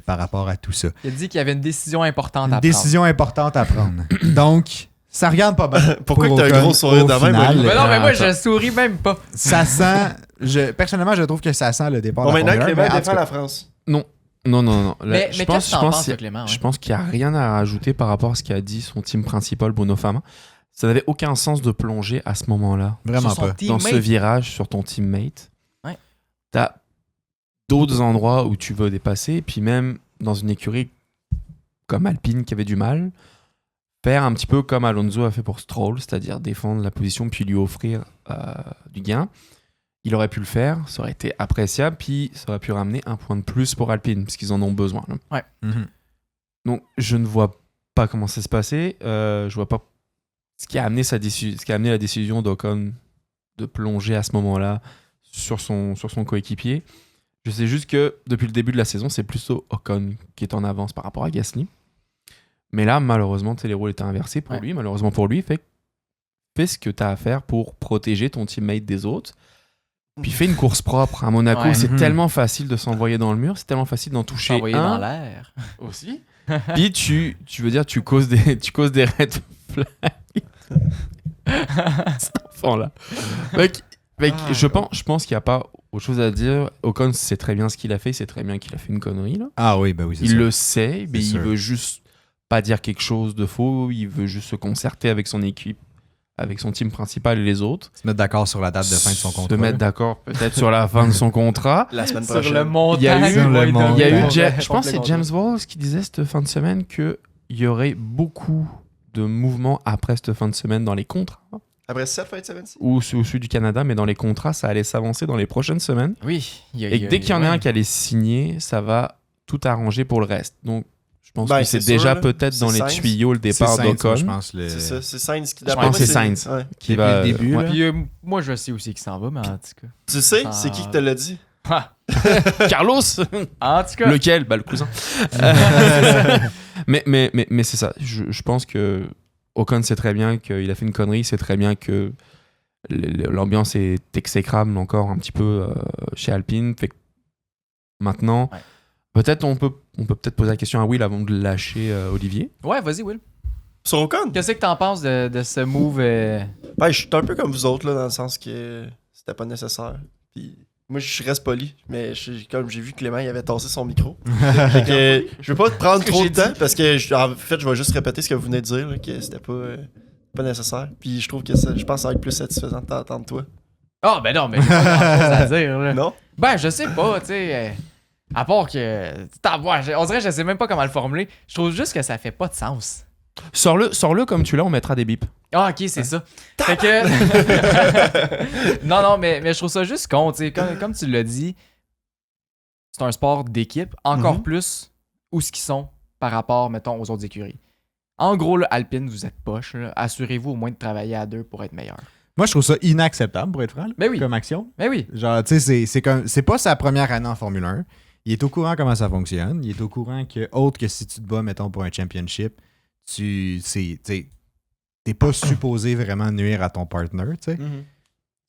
Speaker 4: par rapport à tout ça.
Speaker 1: Il a dit qu'il y avait une décision importante
Speaker 4: Une
Speaker 1: à
Speaker 4: décision importante à prendre. Donc, ça regarde pas bien.
Speaker 2: Pourquoi
Speaker 4: pour
Speaker 2: que t'as un
Speaker 4: Ocon
Speaker 2: gros sourire
Speaker 4: au
Speaker 2: de même,
Speaker 4: final.
Speaker 2: Oli?
Speaker 1: prendre. Mais non, mais moi,
Speaker 3: Attends.
Speaker 1: je souris même pas.
Speaker 4: Ça sent... personnellement, je trouve que ça sent le départ
Speaker 2: Bon,
Speaker 4: de la
Speaker 2: maintenant,
Speaker 4: Formule 1,
Speaker 2: Clément
Speaker 4: mais en tout
Speaker 2: défend
Speaker 4: cas,
Speaker 2: la France.
Speaker 3: Non. Là,
Speaker 1: Mais
Speaker 3: je
Speaker 1: qu'est-ce
Speaker 3: pense,
Speaker 1: que t'en
Speaker 3: je pense,
Speaker 1: penses, toi, Clément?
Speaker 3: je pense qu'il n'y a rien à rajouter par rapport à ce qu'a dit son team principal, Bruno Famin. Ça n'avait aucun sens de plonger à ce moment-là.
Speaker 4: Vraiment
Speaker 1: Sur son
Speaker 4: pas.
Speaker 3: Dans ce
Speaker 1: teammate.
Speaker 3: virage sur ton teammate.
Speaker 1: Ouais.
Speaker 3: T'as d'autres endroits où tu veux dépasser, puis même dans une écurie comme Alpine qui avait du mal, faire un petit peu comme Alonso a fait pour Stroll, c'est-à-dire défendre la position puis lui offrir du gain. Il aurait pu le faire, ça aurait été appréciable, puis ça aurait pu ramener un point de plus pour Alpine, puisqu'ils en ont besoin. Là.
Speaker 4: Mhm.
Speaker 3: Donc je ne vois pas comment ça se passait, je vois pas ce qui a amené la décision d'Ocon de plonger à ce moment-là sur son coéquipier. Je sais juste que depuis le début de la saison, c'est plutôt Ocon qui est en avance par rapport à Gasly. Mais là, malheureusement, les rôles étaient inversés pour lui. Malheureusement pour lui, fais ce que tu as à faire pour protéger ton teammate des autres. Puis fais une course propre. À Monaco,
Speaker 1: Ouais.
Speaker 3: c'est tellement facile de s'envoyer dans le mur, c'est tellement facile d'en toucher
Speaker 1: Envoyé dans
Speaker 3: un
Speaker 1: l'air.
Speaker 3: aussi. Puis tu veux dire, tu causes des red flags. Cet enfant-là. Je pense qu'il n'y a pas autre chose à dire. Ocon sait très bien ce qu'il a fait, c'est très bien qu'il a fait une connerie là.
Speaker 4: Ah oui, ben oui, c'est
Speaker 3: Il
Speaker 4: ça.
Speaker 3: le sait, mais
Speaker 4: C'est
Speaker 3: il
Speaker 4: sûr.
Speaker 3: veut juste pas dire quelque chose de faux, il veut juste se concerter avec son équipe, avec son team principal et les autres.
Speaker 4: Se mettre d'accord sur la date de fin de son contrat.
Speaker 3: Se mettre d'accord peut-être sur la fin de son contrat.
Speaker 2: La semaine
Speaker 1: Sur le
Speaker 2: prochaine.
Speaker 1: montant.
Speaker 3: Il y a eu-
Speaker 1: qu'il va lui
Speaker 4: il y a
Speaker 1: donner
Speaker 3: eu,
Speaker 1: pour
Speaker 3: je
Speaker 1: le-
Speaker 3: pense que c'est
Speaker 1: pour le
Speaker 3: James Walls qui disait cette fin de semaine qu'il y aurait beaucoup de mouvements après cette fin de semaine dans les contrats,
Speaker 2: Après cette fin de semaine,
Speaker 3: ou celui du Canada, mais dans les contrats, ça allait s'avancer dans les prochaines semaines.
Speaker 1: Oui.
Speaker 3: Et que dès qu'il y en a un qui allait signer, ça va tout arranger pour le reste. Donc, je pense
Speaker 2: Ben,
Speaker 3: que c'est
Speaker 2: c'est sûr,
Speaker 3: déjà
Speaker 2: là.
Speaker 3: peut-être dans
Speaker 2: C'est
Speaker 3: les
Speaker 2: Sainz.
Speaker 3: tuyaux le
Speaker 4: C'est
Speaker 3: départ
Speaker 4: Sainz, moi,
Speaker 3: d'Ocon.
Speaker 4: je pense.
Speaker 2: c'est ça. C'est Sainz qui
Speaker 3: Je pense que c'est Sainz.
Speaker 2: Ouais.
Speaker 3: Qui
Speaker 4: Depuis
Speaker 3: va,
Speaker 4: le début,
Speaker 3: ouais.
Speaker 4: là.
Speaker 1: Puis moi, je sais aussi qu'il s'en va, mais en tout cas.
Speaker 2: Tu sais,
Speaker 1: Ah.
Speaker 2: c'est qui te l'a dit?
Speaker 1: Ah,
Speaker 3: Carlos
Speaker 1: en tout cas.
Speaker 3: Lequel Bah le cousin. mais c'est ça. Je pense que Ocon sait très bien qu'il a fait une connerie, c'est très bien que l'ambiance est exécrable encore un petit peu chez Alpine. Fait que maintenant,
Speaker 1: Ouais.
Speaker 3: peut-être on peut peut-être poser la question à Will avant de lâcher Olivier.
Speaker 1: Ouais, vas-y, Will.
Speaker 2: Sur Ocon?
Speaker 1: Qu'est-ce que t'en penses de ce move?
Speaker 2: Ben, je suis un peu comme vous autres, là, dans le sens que c'était pas nécessaire. Puis moi, je reste poli, mais comme j'ai vu Clément, il avait tassé son micro. Fait que je veux pas te prendre
Speaker 1: Ce que
Speaker 2: trop de
Speaker 1: j'ai
Speaker 2: temps,
Speaker 1: dit.
Speaker 2: parce que, en fait, je vais juste répéter ce que vous venez de dire, là, que c'était pas nécessaire. Puis je trouve que je pense que ça va être plus satisfaisant de t'entendre toi.
Speaker 1: Ah, ben non, mais j'ai pas grand-chose à dire, là.
Speaker 2: Non?
Speaker 1: Ben, je sais pas, tu sais. À part que. On dirait que je sais même pas comment le formuler. Je trouve juste que ça fait pas de sens.
Speaker 3: Sors-le comme tu l'as, on mettra des bips.
Speaker 1: Ah, ok, c'est ça. Fait que. non, mais je trouve ça juste con, tu sais. Comme tu l'as dit, c'est un sport d'équipe, encore plus où ce qu'ils sont par rapport, mettons, aux autres écuries. En gros, là, Alpine, vous êtes poche. Là. Assurez-vous au moins de travailler à deux pour être meilleur.
Speaker 4: Moi, je trouve ça inacceptable, pour être franc, là,
Speaker 1: Mais oui.
Speaker 4: comme action.
Speaker 1: Mais oui.
Speaker 4: Genre, tu sais, c'est pas sa première année en Formule 1. Il est au courant comment ça fonctionne. Il est au courant que, autre que si tu te bats, mettons, pour un championship, t'es pas supposé vraiment nuire à ton partner, tu sais.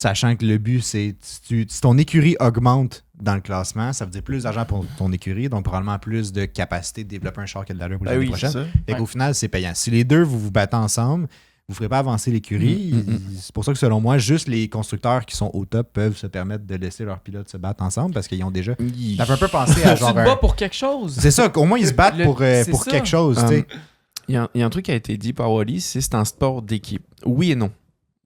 Speaker 4: Sachant que le but, c'est si ton écurie augmente dans le classement, ça veut dire plus d'argent pour ton écurie, donc probablement plus de capacité de développer un char qui a de l'allure pour
Speaker 2: Ben
Speaker 4: l'année
Speaker 2: oui, c'est
Speaker 4: prochaine.
Speaker 2: ça.
Speaker 4: Fait qu'au final, c'est payant. Si les deux, vous vous battez ensemble, vous ne ferez pas avancer l'écurie. C'est pour ça que, selon moi, juste les constructeurs qui sont au top peuvent se permettre de laisser leurs pilotes se battre ensemble parce qu'ils ont déjà... Ça fait un peu penser à
Speaker 1: Tu
Speaker 4: genre...
Speaker 1: te bats pour quelque chose.
Speaker 4: C'est ça, qu'au moins ils se battent
Speaker 1: C'est
Speaker 4: pour
Speaker 1: ça.
Speaker 4: quelque chose, tu sais.
Speaker 3: Il y a un truc qui a été dit par Wally, c'est un sport d'équipe. Oui et non.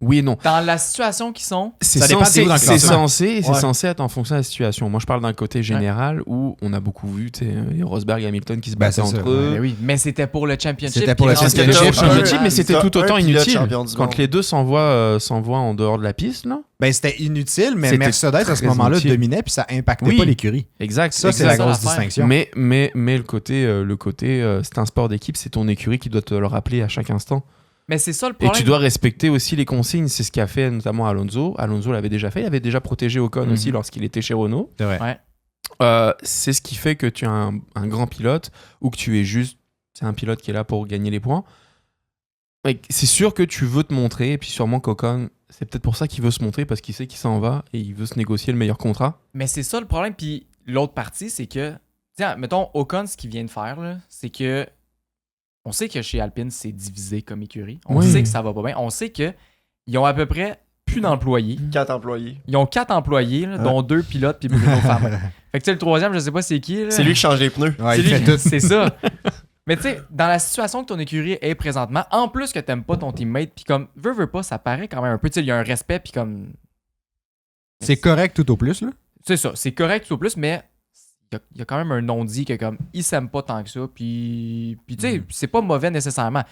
Speaker 3: Oui et non.
Speaker 1: Dans la situation qu'ils sont,
Speaker 3: C'est
Speaker 4: Ça dépend
Speaker 3: censé,
Speaker 4: d'où dans le
Speaker 3: c'est
Speaker 4: classement.
Speaker 3: censé, c'est
Speaker 2: Ouais.
Speaker 3: censé être en fonction de la situation. Moi, je parle d'un côté général où on a beaucoup vu, tu sais, les Rosberg et Hamilton qui se
Speaker 4: Ben,
Speaker 3: battaient
Speaker 4: c'est ça,
Speaker 3: entre eux.
Speaker 1: mais oui, mais c'était pour le championship.
Speaker 4: C'était pour le
Speaker 1: qui
Speaker 3: C'était
Speaker 4: championship.
Speaker 3: pour le championship, mais c'était
Speaker 2: T'as
Speaker 3: tout
Speaker 2: un
Speaker 3: autant
Speaker 2: pilote
Speaker 3: inutile.
Speaker 2: champion du
Speaker 3: Quand
Speaker 2: monde.
Speaker 3: les deux s'envoient en dehors de la piste, là.
Speaker 4: Ben, c'était inutile, mais
Speaker 3: C'était
Speaker 4: Mercedes, à ce
Speaker 3: très
Speaker 4: moment-là,
Speaker 3: inutile.
Speaker 4: dominait puis ça impactait
Speaker 3: Oui.
Speaker 4: pas l'écurie.
Speaker 3: Exact.
Speaker 4: Ça, c'est
Speaker 3: exact.
Speaker 4: la
Speaker 1: ça,
Speaker 4: grosse
Speaker 1: l'affaire.
Speaker 4: distinction.
Speaker 3: Mais le côté, c'est un sport d'équipe, c'est ton écurie qui doit te le rappeler à chaque instant.
Speaker 1: Mais c'est ça le
Speaker 3: Et
Speaker 1: problème.
Speaker 3: tu dois respecter aussi les consignes. C'est ce qu'a fait notamment Alonso. Alonso l'avait déjà fait. Il avait déjà protégé Ocon
Speaker 1: Mhm.
Speaker 3: aussi lorsqu'il était chez Renault.
Speaker 4: C'est vrai.
Speaker 1: Ouais.
Speaker 3: C'est ce qui fait que tu es un grand pilote ou que tu es juste c'est un pilote qui est là pour gagner les points. Et c'est sûr que tu veux te montrer. Et puis sûrement qu'Ocon, c'est peut-être pour ça qu'il veut se montrer parce qu'il sait qu'il s'en va et il veut se négocier le meilleur contrat.
Speaker 1: Mais c'est ça le problème. Puis l'autre partie, c'est que, tiens, mettons, Ocon, ce qu'il vient de faire, là, c'est que on sait que chez Alpine, c'est divisé comme écurie. On
Speaker 3: Oui.
Speaker 1: sait que ça va pas bien. On sait qu'ils ont à peu près plus d'employés.
Speaker 2: 4 employés.
Speaker 1: Ils ont 4 employés, là, dont 2 pilotes puis Bruno Fabre. Fait que tu sais, le troisième, je sais pas c'est qui. Là.
Speaker 2: C'est lui qui change les pneus.
Speaker 4: Ouais,
Speaker 1: C'est
Speaker 4: il fait
Speaker 1: lui-
Speaker 4: tout.
Speaker 1: C'est ça. Mais tu sais, dans la situation que ton écurie est présentement, en plus que t'aimes pas ton teammate, puis comme, veux pas, ça paraît quand même un peu, tu sais, il y a un respect, puis comme...
Speaker 4: C'est correct tout au plus, là.
Speaker 1: C'est ça, c'est correct tout au plus, mais il y a quand même un non-dit que comme, ils s'aiment pas tant que ça, puis tu sais, c'est pas mauvais nécessairement.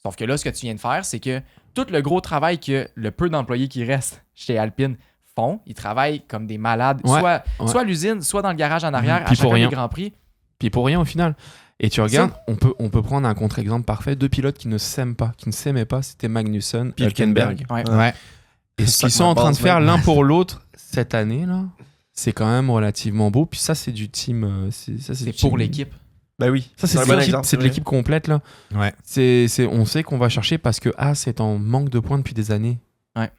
Speaker 1: Sauf que là, ce que tu viens de faire, c'est que tout le gros travail que le peu d'employés qui restent chez Alpine font, ils travaillent comme des malades,
Speaker 3: Ouais,
Speaker 1: soit
Speaker 3: ouais.
Speaker 1: à l'usine, soit dans le garage en arrière, à
Speaker 3: Puis pour
Speaker 1: chacun des
Speaker 3: rien.
Speaker 1: Grands Prix.
Speaker 3: Puis pour rien au final. Et tu regardes, on peut prendre un contre-exemple parfait. Deux pilotes qui ne s'aiment pas, qui ne s'aimaient pas, c'était Magnussen et Hülkenberg.
Speaker 1: Ouais.
Speaker 4: Ouais.
Speaker 3: Et ce qu'ils sont en train de faire l'un pour l'autre cette année, là, c'est quand même relativement beau. Puis ça, c'est du team.
Speaker 1: C'est pour l'équipe.
Speaker 2: Ben oui.
Speaker 3: Ça, c'est
Speaker 2: un
Speaker 3: de
Speaker 2: bon
Speaker 3: l'équipe-
Speaker 2: exemple,
Speaker 3: c'est de
Speaker 2: vrai.
Speaker 3: l'équipe complète, là.
Speaker 4: Ouais.
Speaker 3: On sait qu'on va chercher parce que Haas est en manque de points depuis des années.
Speaker 1: Ouais.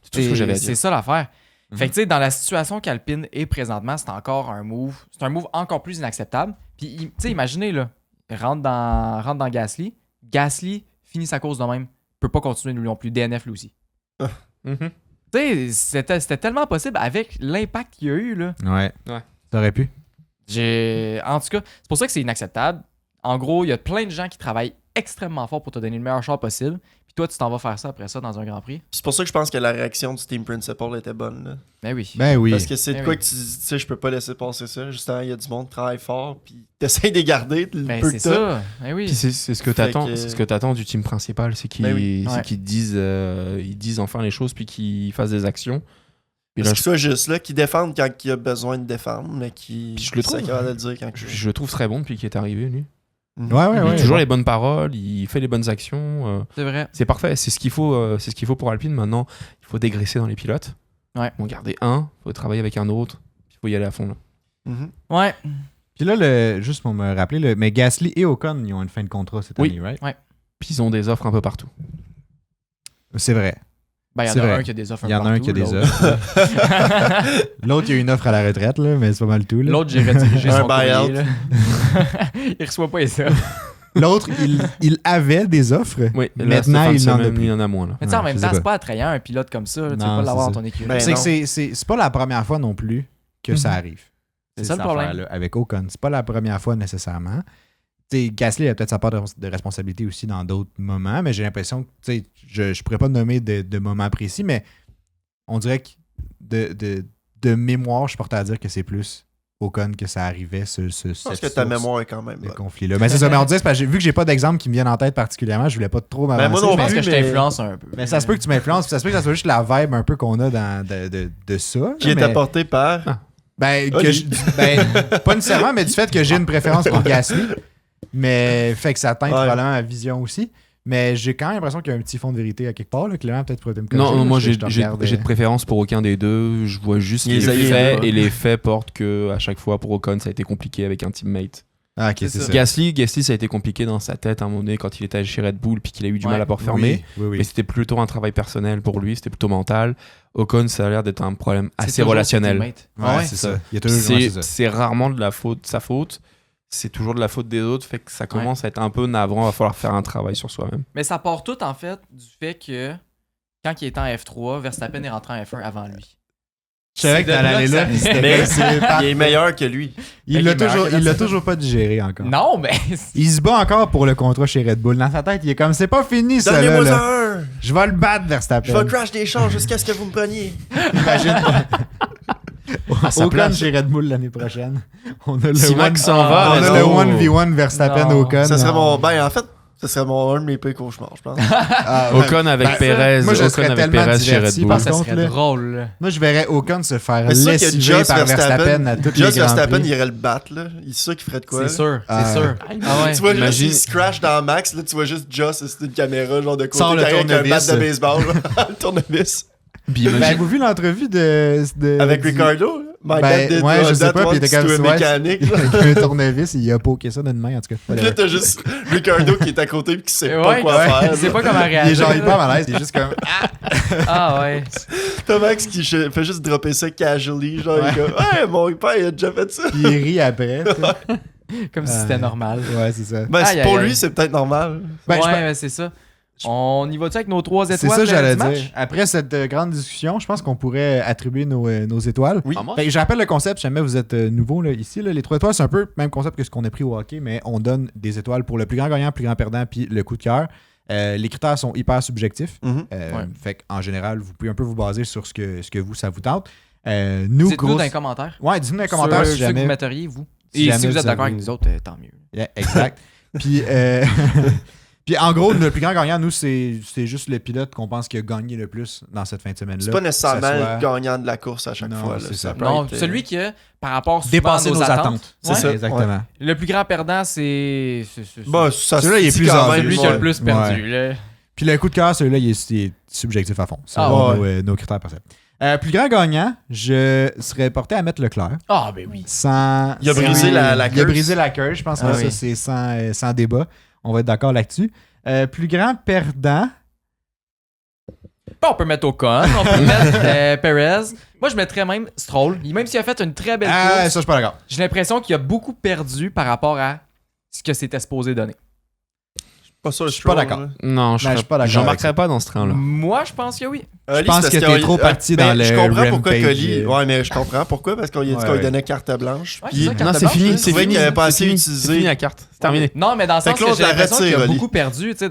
Speaker 3: C'est tout ce que j'avais à dire.
Speaker 1: C'est ça l'affaire. Fait que tu sais, dans la situation qu'Alpine est présentement, c'est encore un move. C'est un move encore plus inacceptable. Puis tu sais, imaginez là, il rentre dans Gasly. Gasly finit sa course de même. Peut pas continuer non plus. DNF lui aussi.
Speaker 3: Mhm.
Speaker 1: Tu sais, c'était tellement possible avec l'impact qu'il y a eu là.
Speaker 4: Ouais. Ça aurait pu.
Speaker 1: En tout cas, c'est pour ça que c'est inacceptable. En gros, il y a plein de gens qui travaillent extrêmement fort pour te donner le meilleur char possible. Puis toi, tu t'en vas faire ça après ça dans un Grand Prix.
Speaker 2: C'est pour ça que je pense que la réaction du team principal était bonne. Là.
Speaker 1: Ben oui.
Speaker 4: Ben oui.
Speaker 2: Parce que c'est de
Speaker 1: Ben
Speaker 2: quoi
Speaker 1: oui.
Speaker 2: que tu dis, tu sais, je peux pas laisser passer ça. Justement, il y a du monde qui travaille fort, puis t'essayes de les garder le
Speaker 1: Ben
Speaker 2: peu
Speaker 1: c'est
Speaker 2: que t'as.
Speaker 1: ça. Ben oui.
Speaker 3: Puis c'est ce que
Speaker 2: Fait
Speaker 3: t'attends,
Speaker 2: que-
Speaker 3: c'est ce que t'attends du team principal, c'est qu'ils
Speaker 2: Ben oui.
Speaker 1: Ouais.
Speaker 3: ils disent enfin les choses puis qu'ils fassent des actions. Puis
Speaker 2: Parce
Speaker 3: là,
Speaker 2: que soit juste là, qui défendent quand il y a besoin de défendre, mais qui
Speaker 3: Puis je le trouve.
Speaker 2: sont capables de le dire quand
Speaker 3: je le trouve très bon depuis qu'il est arrivé, lui.
Speaker 2: Mhm.
Speaker 4: Ouais,
Speaker 3: Il a
Speaker 4: ouais.
Speaker 3: toujours les bonnes paroles, il fait les bonnes actions.
Speaker 1: C'est vrai.
Speaker 3: C'est parfait, c'est ce qu'il faut pour Alpine. Maintenant, il faut dégraisser dans les pilotes.
Speaker 1: Ouais.
Speaker 3: On garder un, il faut travailler avec un autre, il faut y aller à fond là.
Speaker 2: Mhm.
Speaker 1: Ouais.
Speaker 4: Puis là, juste pour me rappeler, mais Gasly et Ocon, ils ont une fin de contrat cette
Speaker 3: Oui.
Speaker 4: année, right?
Speaker 3: Puis ils ont des offres un peu partout.
Speaker 4: C'est vrai.
Speaker 1: Ben, il y
Speaker 4: C'est
Speaker 1: en a
Speaker 4: vrai.
Speaker 1: un qui a des offres.
Speaker 4: Il y en a un qui a des offres. L'autre, il y a une offre à la retraite, là, mais c'est pas mal tout. Là.
Speaker 1: L'autre, j'ai redirigé
Speaker 2: Un
Speaker 1: son courrier.
Speaker 2: buyout.
Speaker 1: Là. Il reçoit pas les offres.
Speaker 4: L'autre, il avait des offres.
Speaker 3: Oui, là,
Speaker 4: Maintenant,
Speaker 3: cette
Speaker 4: il
Speaker 3: fin de
Speaker 4: n'en a
Speaker 3: semaine,
Speaker 4: plus.
Speaker 3: il y en a moins là.
Speaker 1: Mais tu sais, en
Speaker 4: Ouais,
Speaker 1: même
Speaker 4: je
Speaker 1: temps,
Speaker 4: sais
Speaker 1: c'est pas attrayant un pilote comme ça. Tu
Speaker 4: Non,
Speaker 1: vas pas l'avoir
Speaker 4: c'est
Speaker 1: dans ton écurie.
Speaker 2: Ben,
Speaker 4: C'est
Speaker 2: non.
Speaker 4: que c'est pas la première fois non plus que ça arrive.
Speaker 1: C'est ça le
Speaker 4: cette
Speaker 1: problème.
Speaker 4: affaire-là, avec Ocon. C'est pas la première fois nécessairement. T'sais, Gasly a peut-être sa part de responsabilité aussi dans d'autres moments, mais j'ai l'impression que je pourrais pas nommer de moments précis, mais on dirait que de mémoire, je porte à dire que c'est plus Ocon que ça arrivait,
Speaker 2: Je pense que ta mémoire est quand même
Speaker 4: de
Speaker 2: bonne.
Speaker 4: conflit-là. Mais c'est ça, mais on dirait, c'est parce que vu que j'ai pas d'exemple qui me viennent en tête particulièrement, je voulais pas trop m'avancer.
Speaker 2: moi non
Speaker 1: Je pense
Speaker 2: plus,
Speaker 1: que je
Speaker 2: mais-
Speaker 1: t'influence un peu.
Speaker 4: mais ça se peut que tu m'influences, puis ça se peut que ça soit juste la vibe un peu qu'on a de ça.
Speaker 2: Qui est
Speaker 4: mais-
Speaker 2: apporté par.
Speaker 4: Ben, que
Speaker 2: Oli.
Speaker 4: pas nécessairement, mais du fait que j'ai une préférence pour Gasly. Mais fait que ça teinte probablement ma vision aussi. Mais j'ai quand même l'impression qu'il y a un petit fond de vérité à quelque part. Là. Clément, peut-être pourrait me corriger.
Speaker 3: Non,
Speaker 4: là,
Speaker 3: moi
Speaker 4: je
Speaker 3: j'ai
Speaker 4: te regarde,
Speaker 3: de préférence pour aucun des deux. Je vois juste
Speaker 2: Les
Speaker 3: les
Speaker 2: alliés,
Speaker 3: faits
Speaker 2: là.
Speaker 3: et les faits portent que à chaque fois pour Ocon ça a été compliqué avec un teammate.
Speaker 4: Ah, ok,
Speaker 1: C'est
Speaker 4: c'est
Speaker 1: ça.
Speaker 4: ça.
Speaker 3: Gasly ça a été compliqué dans sa tête à un moment donné quand il était chez Red Bull puis qu'il a eu du mal à pouvoir fermer.
Speaker 4: Oui.
Speaker 3: Mais c'était plutôt un travail personnel pour lui, c'était plutôt mental. Ocon, ça a l'air d'être un problème
Speaker 1: C'est
Speaker 3: assez
Speaker 1: toujours
Speaker 3: relationnel.
Speaker 1: ses teammates.
Speaker 4: Ouais,
Speaker 1: Ah ouais?
Speaker 4: c'est ça. Il y a toujours ouais, c'est ça.
Speaker 3: C'est rarement de sa faute. C'est toujours de la faute des autres, fait que ça commence à être un peu navrant. Va falloir faire un travail sur soi-même.
Speaker 1: Mais ça part tout en fait du fait que quand il était en F3, Verstappen est rentré en F1 avant lui.
Speaker 4: Je savais que t'allais aller là. puis c'était
Speaker 2: Mais
Speaker 4: comme, c'est
Speaker 2: il
Speaker 4: parfait.
Speaker 2: est meilleur que lui.
Speaker 4: Il l'a toujours pas digéré encore.
Speaker 1: Non, mais.
Speaker 4: Il se bat encore pour le contrat chez Red Bull. Dans sa tête, il est comme c'est pas fini ça.
Speaker 2: Donnez-moi
Speaker 4: Là.
Speaker 2: un!
Speaker 4: Je vais le battre, Verstappen.
Speaker 2: Je vais crash des champs jusqu'à ce que vous me preniez.
Speaker 4: Imagine.
Speaker 3: sa
Speaker 4: Ocon
Speaker 3: place.
Speaker 4: chez Red Bull l'année prochaine. On a le
Speaker 3: Si Max s'en va,
Speaker 4: on a
Speaker 3: let's
Speaker 4: le
Speaker 3: go.
Speaker 4: 1v1 Verstappen
Speaker 1: Non.
Speaker 4: Ocon.
Speaker 2: Ça serait mon. Ben, en fait, ça serait un de mes pires cauchemars, je pense.
Speaker 4: Ah,
Speaker 3: Ocon avec
Speaker 4: Ben,
Speaker 3: Perez,
Speaker 4: moi, je
Speaker 3: Ocon
Speaker 4: serais
Speaker 3: avec
Speaker 4: tellement
Speaker 3: Perez chez Red
Speaker 4: diverti
Speaker 3: Bull.
Speaker 4: par
Speaker 1: Ça
Speaker 4: contre,
Speaker 1: serait
Speaker 4: là.
Speaker 1: drôle. Là.
Speaker 4: Moi, je verrais Ocon se faire
Speaker 2: Mais c'est sûr que
Speaker 4: lessiver
Speaker 2: Just
Speaker 4: par Verstappen à toutes les
Speaker 2: Just
Speaker 4: Grands
Speaker 2: Verstappen,
Speaker 4: Prix.
Speaker 2: il irait le battre, là. Il est sûr qu'il ferait de quoi.
Speaker 1: C'est sûr,
Speaker 4: Ah,
Speaker 1: c'est sûr. Ah ouais.
Speaker 2: Tu vois,
Speaker 3: Imagine-
Speaker 2: juste, il se crash dans Max, là, tu vois juste Just, c'est une caméra, genre de côté,
Speaker 4: Sans le
Speaker 2: qui arrive avec un bat
Speaker 4: tournevis.
Speaker 2: de baseball, là. Le tournevis.
Speaker 3: Puis
Speaker 4: Ben,
Speaker 3: imagine-
Speaker 4: avez-vous vu l'entrevue de
Speaker 2: Avec
Speaker 4: du-
Speaker 2: Ricardo, là. My
Speaker 4: Ben,
Speaker 2: dad did
Speaker 4: ouais, je
Speaker 2: that
Speaker 4: sais pas, puis il était
Speaker 2: once
Speaker 4: comme
Speaker 2: to a
Speaker 4: ouais,
Speaker 2: mécanique, là.
Speaker 4: avec un tournevis, il a poké ça d'une main, en tout cas.
Speaker 2: Puis là, t'as juste Ricardo qui est à côté pis qui sait pas
Speaker 1: Ouais,
Speaker 2: quoi
Speaker 1: ouais.
Speaker 2: faire.
Speaker 1: Il sait
Speaker 2: là.
Speaker 1: pas comment
Speaker 4: Il est
Speaker 1: réagir.
Speaker 4: genre hyper malaise, il est juste comme
Speaker 1: Ah ouais.
Speaker 2: T'as Max qui fait juste dropper ça casually, genre, il est comme, ouais, mon père, il a déjà fait ça.
Speaker 4: puis il rit après. tu sais.
Speaker 1: Comme si c'était normal.
Speaker 4: Ouais, c'est ça.
Speaker 2: Ben,
Speaker 1: Aïe,
Speaker 2: pour
Speaker 1: aïe,
Speaker 2: lui,
Speaker 1: aïe.
Speaker 2: c'est peut-être normal.
Speaker 4: Ben, je
Speaker 1: ouais, mais c'est ça. On y va-tu avec nos 3
Speaker 4: C'est
Speaker 1: étoiles
Speaker 4: ça, j'allais
Speaker 1: du match?
Speaker 4: dire. Après cette grande discussion, je pense qu'on pourrait attribuer nos étoiles.
Speaker 2: Oui.
Speaker 3: Ah, moi?
Speaker 4: Fait que je rappelle le concept, si jamais vous êtes nouveau là, ici. Là, les 3 étoiles, c'est un peu le même concept que ce qu'on a pris au hockey, mais on donne des étoiles pour le plus grand gagnant, le plus grand perdant, puis le coup de cœur. Les critères sont hyper subjectifs.
Speaker 2: Mhm.
Speaker 1: Ouais.
Speaker 4: Fait qu'en général, vous pouvez un peu vous baser sur ce que vous, ça vous tente. Nous,
Speaker 1: Dites-nous
Speaker 4: gros.
Speaker 1: dans les commentaires.
Speaker 4: Ouais, dites-nous dans les commentaires
Speaker 1: Sur
Speaker 4: si
Speaker 1: ceux que
Speaker 4: jamais.
Speaker 1: vous metteriez, vous.
Speaker 4: si
Speaker 1: Et
Speaker 4: jamais
Speaker 1: si vous êtes
Speaker 4: vous
Speaker 1: d'accord
Speaker 4: avez-
Speaker 1: avec nous autres, tant mieux.
Speaker 4: Yeah, exact. Puis, puis en gros, le plus grand gagnant, nous, c'est juste le pilote qu'on pense qui a gagné le plus dans cette fin de semaine-là.
Speaker 2: C'est pas nécessairement
Speaker 4: Que ça soit-
Speaker 2: le gagnant de la course à chaque
Speaker 4: Non,
Speaker 2: fois. Là.
Speaker 4: c'est ça.
Speaker 2: peut
Speaker 1: Non,
Speaker 2: être,
Speaker 1: celui qui a, par rapport souvent
Speaker 4: Dépasser
Speaker 1: à nos attentes.
Speaker 2: C'est
Speaker 4: Ouais,
Speaker 2: ça,
Speaker 4: exactement.
Speaker 1: Le plus grand perdant, c'est
Speaker 2: Bah, ça
Speaker 4: Celui-là, il est
Speaker 2: se
Speaker 4: plus
Speaker 2: dit quand
Speaker 4: en
Speaker 2: même,
Speaker 1: celui qui a le plus
Speaker 4: Ouais.
Speaker 1: perdu. Là.
Speaker 4: Puis le coup de cœur, celui-là, il est subjectif à fond. C'est
Speaker 1: Ah,
Speaker 4: nos critères personnels. Plus grand gagnant, je serais porté à mettre Leclerc.
Speaker 1: Ah, ben oui.
Speaker 4: Sans,
Speaker 2: Il a brisé la
Speaker 4: Il a
Speaker 2: curse.
Speaker 4: brisé la curse. Je pense que
Speaker 1: Ah
Speaker 4: ça,
Speaker 1: oui.
Speaker 4: c'est sans débat. On va être d'accord là-dessus. Plus grand perdant.
Speaker 1: On peut mettre Ocon, on peut mettre Perez. Moi, je mettrais même Stroll. Même s'il a fait une très belle
Speaker 4: Ah,
Speaker 1: course,
Speaker 4: ça, je suis pas d'accord.
Speaker 1: j'ai l'impression qu'il a beaucoup perdu par rapport à ce que c'était supposé donner.
Speaker 2: Pas sûr,
Speaker 4: Je suis pas d'accord.
Speaker 3: Non, je
Speaker 4: suis pas d'accord avec
Speaker 3: j'embarquerais
Speaker 4: ça.
Speaker 3: pas dans ce train-là.
Speaker 1: Moi, je pense que oui.
Speaker 4: Je pense que t'es trop parti dans le
Speaker 2: Je comprends
Speaker 4: rampage.
Speaker 2: pourquoi Colli. Ouais, mais je comprends pourquoi, parce qu'on lui a dit
Speaker 4: Ouais,
Speaker 2: qu'on lui
Speaker 4: ouais.
Speaker 2: donnait carte blanche.
Speaker 1: Ouais,
Speaker 2: Puis
Speaker 1: c'est ça, carte
Speaker 3: Non, c'est
Speaker 1: blanche,
Speaker 3: fini,
Speaker 1: là.
Speaker 3: c'est
Speaker 2: trouvais
Speaker 3: fini.
Speaker 2: qu'il avait pas
Speaker 3: c'est
Speaker 2: assez
Speaker 3: fini,
Speaker 2: utilisé.
Speaker 3: C'est fini la carte. C'est terminé.
Speaker 1: Non, mais dans le
Speaker 2: Fait
Speaker 1: sens
Speaker 2: que là,
Speaker 1: que
Speaker 2: on
Speaker 1: j'ai
Speaker 2: t'a
Speaker 1: l'impression
Speaker 2: retiré,
Speaker 1: qu'il a
Speaker 2: Rolly.
Speaker 1: beaucoup perdu, tu sais,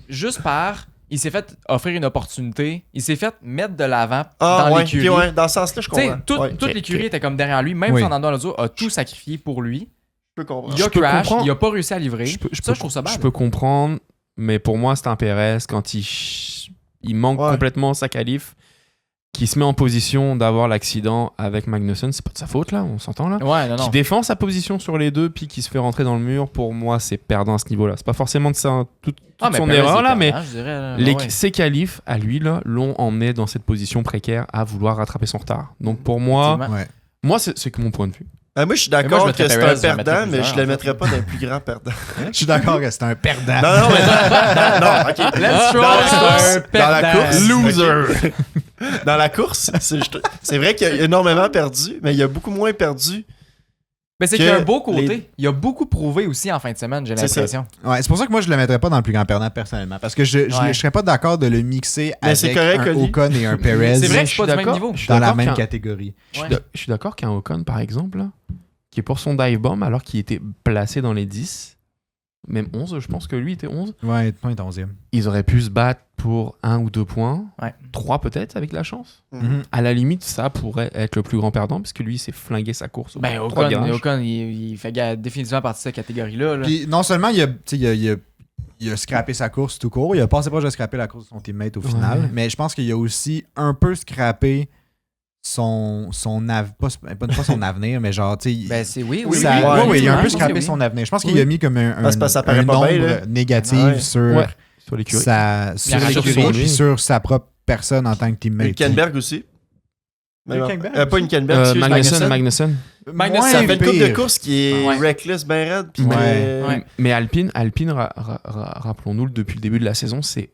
Speaker 1: juste par... Il s'est fait offrir une opportunité, il s'est fait mettre de l'avant dans
Speaker 2: ouais,
Speaker 1: l'écurie.
Speaker 2: ok, ouais, dans ce sens-là, je
Speaker 1: Tu sais,
Speaker 2: comprends.
Speaker 1: toute
Speaker 2: Ouais,
Speaker 1: l'écurie était comme derrière lui, même
Speaker 4: Oui.
Speaker 1: Fernando Alonso a tout sacrifié pour lui.
Speaker 2: je peux comprendre.
Speaker 1: Il a
Speaker 3: Je peux
Speaker 1: crash,
Speaker 3: comprendre.
Speaker 1: il a pas réussi à livrer.
Speaker 3: Je
Speaker 1: trouve ça bad.
Speaker 3: Je peux comprendre, mais pour moi, c'est un Perez quand il manque
Speaker 2: Ouais.
Speaker 3: complètement sa qualif, qui se met en position d'avoir l'accident avec Magnussen. C'est pas de sa faute, là, on s'entend là.
Speaker 1: Ouais, non,
Speaker 3: Qui
Speaker 1: non.
Speaker 3: défend sa position sur les deux, puis qui se fait rentrer dans le mur, pour moi, c'est perdant à ce niveau-là. C'est pas forcément de ça, toute
Speaker 1: Ah, mais
Speaker 3: son
Speaker 1: Perez,
Speaker 3: erreur,
Speaker 1: il est
Speaker 3: là, mais
Speaker 1: perdant, je dirais, là.
Speaker 3: les,
Speaker 1: Ouais.
Speaker 3: ses qualifs, à lui, là, l'ont emmené dans cette position précaire à vouloir rattraper son retard. Donc pour moi,
Speaker 1: Effectivement.
Speaker 4: Ouais.
Speaker 3: c'est que mon point de vue.
Speaker 2: Moi, je suis
Speaker 1: Mais moi,
Speaker 2: d'accord
Speaker 1: je
Speaker 2: que
Speaker 1: mettrais
Speaker 2: c'est
Speaker 1: Perez,
Speaker 2: un
Speaker 1: je le mettrais
Speaker 2: perdant, mais
Speaker 1: plusieurs,
Speaker 2: je
Speaker 1: en
Speaker 2: le
Speaker 1: fait.
Speaker 2: mettrais pas d'un plus grand perdant.
Speaker 4: Je suis d'accord que c'est un perdant.
Speaker 2: Non, mais non, ok.
Speaker 1: Let's
Speaker 2: Dans
Speaker 1: roll,
Speaker 2: la course,
Speaker 1: c'est un
Speaker 2: dans la
Speaker 1: perdant.
Speaker 2: course,
Speaker 3: Loser.
Speaker 2: ok. Dans la course, c'est vrai qu'il a énormément perdu, mais il a beaucoup moins perdu.
Speaker 1: Mais c'est
Speaker 2: que
Speaker 1: qu'il y a un beau côté.
Speaker 2: les-
Speaker 1: Il a beaucoup prouvé aussi en fin de semaine, j'ai
Speaker 2: C'est ça.
Speaker 1: l'impression.
Speaker 4: Ouais, c'est pour ça que moi, je le mettrais pas dans le plus grand perdant personnellement. Parce que je serais pas d'accord de le mixer
Speaker 2: Mais c'est
Speaker 4: avec
Speaker 2: correct,
Speaker 4: un
Speaker 2: Oli.
Speaker 4: Ocon et un Perez
Speaker 1: C'est vrai que
Speaker 3: je
Speaker 1: c'est pas
Speaker 3: suis
Speaker 1: du même
Speaker 3: d'accord.
Speaker 1: niveau.
Speaker 3: Je suis
Speaker 4: dans la
Speaker 3: d'accord
Speaker 4: même
Speaker 3: qu'un-
Speaker 4: catégorie.
Speaker 3: Je
Speaker 1: Ouais.
Speaker 3: suis d'accord qu'un Ocon, par exemple, là, qui est pour son dive bomb alors qu'il était placé dans les 10, même 11, je pense que lui était 11,
Speaker 4: Ouais, il est 11e.
Speaker 3: ils auraient pu se battre pour 1 ou 2 points,
Speaker 1: Ouais.
Speaker 3: 3 peut-être avec la chance.
Speaker 4: Mhm.
Speaker 3: À la limite, ça pourrait être le plus grand perdant parce que lui, il s'est flingué sa course au bout
Speaker 1: Ben,
Speaker 3: de 3 virages.
Speaker 1: Ocon, il fait définitivement partie de cette catégorie-là. là.
Speaker 4: Puis non seulement il a scrappé sa course tout court, il a passé proche de scrapper la course de son teammate au final,
Speaker 3: Ouais.
Speaker 4: mais je pense qu'il a aussi un peu scrappé son pas son avenir, mais genre, tu sais.
Speaker 1: Ben, c'est oui,
Speaker 2: Oui,
Speaker 1: oui.
Speaker 4: ça-
Speaker 2: oui,
Speaker 4: ouais,
Speaker 2: oui,
Speaker 4: il a un
Speaker 2: oui,
Speaker 4: peu
Speaker 2: oui,
Speaker 4: scrappé
Speaker 1: oui.
Speaker 4: son avenir. Je pense qu'il
Speaker 2: Oui.
Speaker 4: a mis comme
Speaker 2: Parce que ça paraît
Speaker 4: un
Speaker 2: pas
Speaker 4: nombre
Speaker 2: bien, là.
Speaker 4: négatif
Speaker 2: Ouais.
Speaker 4: sur,
Speaker 3: Ouais, sur l'écurie.
Speaker 4: sur
Speaker 1: racheté
Speaker 4: l'écurie
Speaker 1: sur
Speaker 4: puis
Speaker 3: lui.
Speaker 4: sur sa propre personne en tant que teammate.
Speaker 2: Hülkenberg aussi.
Speaker 4: Hülkenberg
Speaker 2: Pas Hülkenberg, excuse,
Speaker 3: Magnussen.
Speaker 1: Magnussen,
Speaker 2: Ça fait une coupe de
Speaker 4: pire.
Speaker 2: course qui est
Speaker 1: Ouais.
Speaker 2: reckless, ben raide. Puis
Speaker 4: Ouais.
Speaker 2: que-
Speaker 1: Ouais.
Speaker 3: Mais Alpine, rappelons-nous, depuis le début de la saison, c'est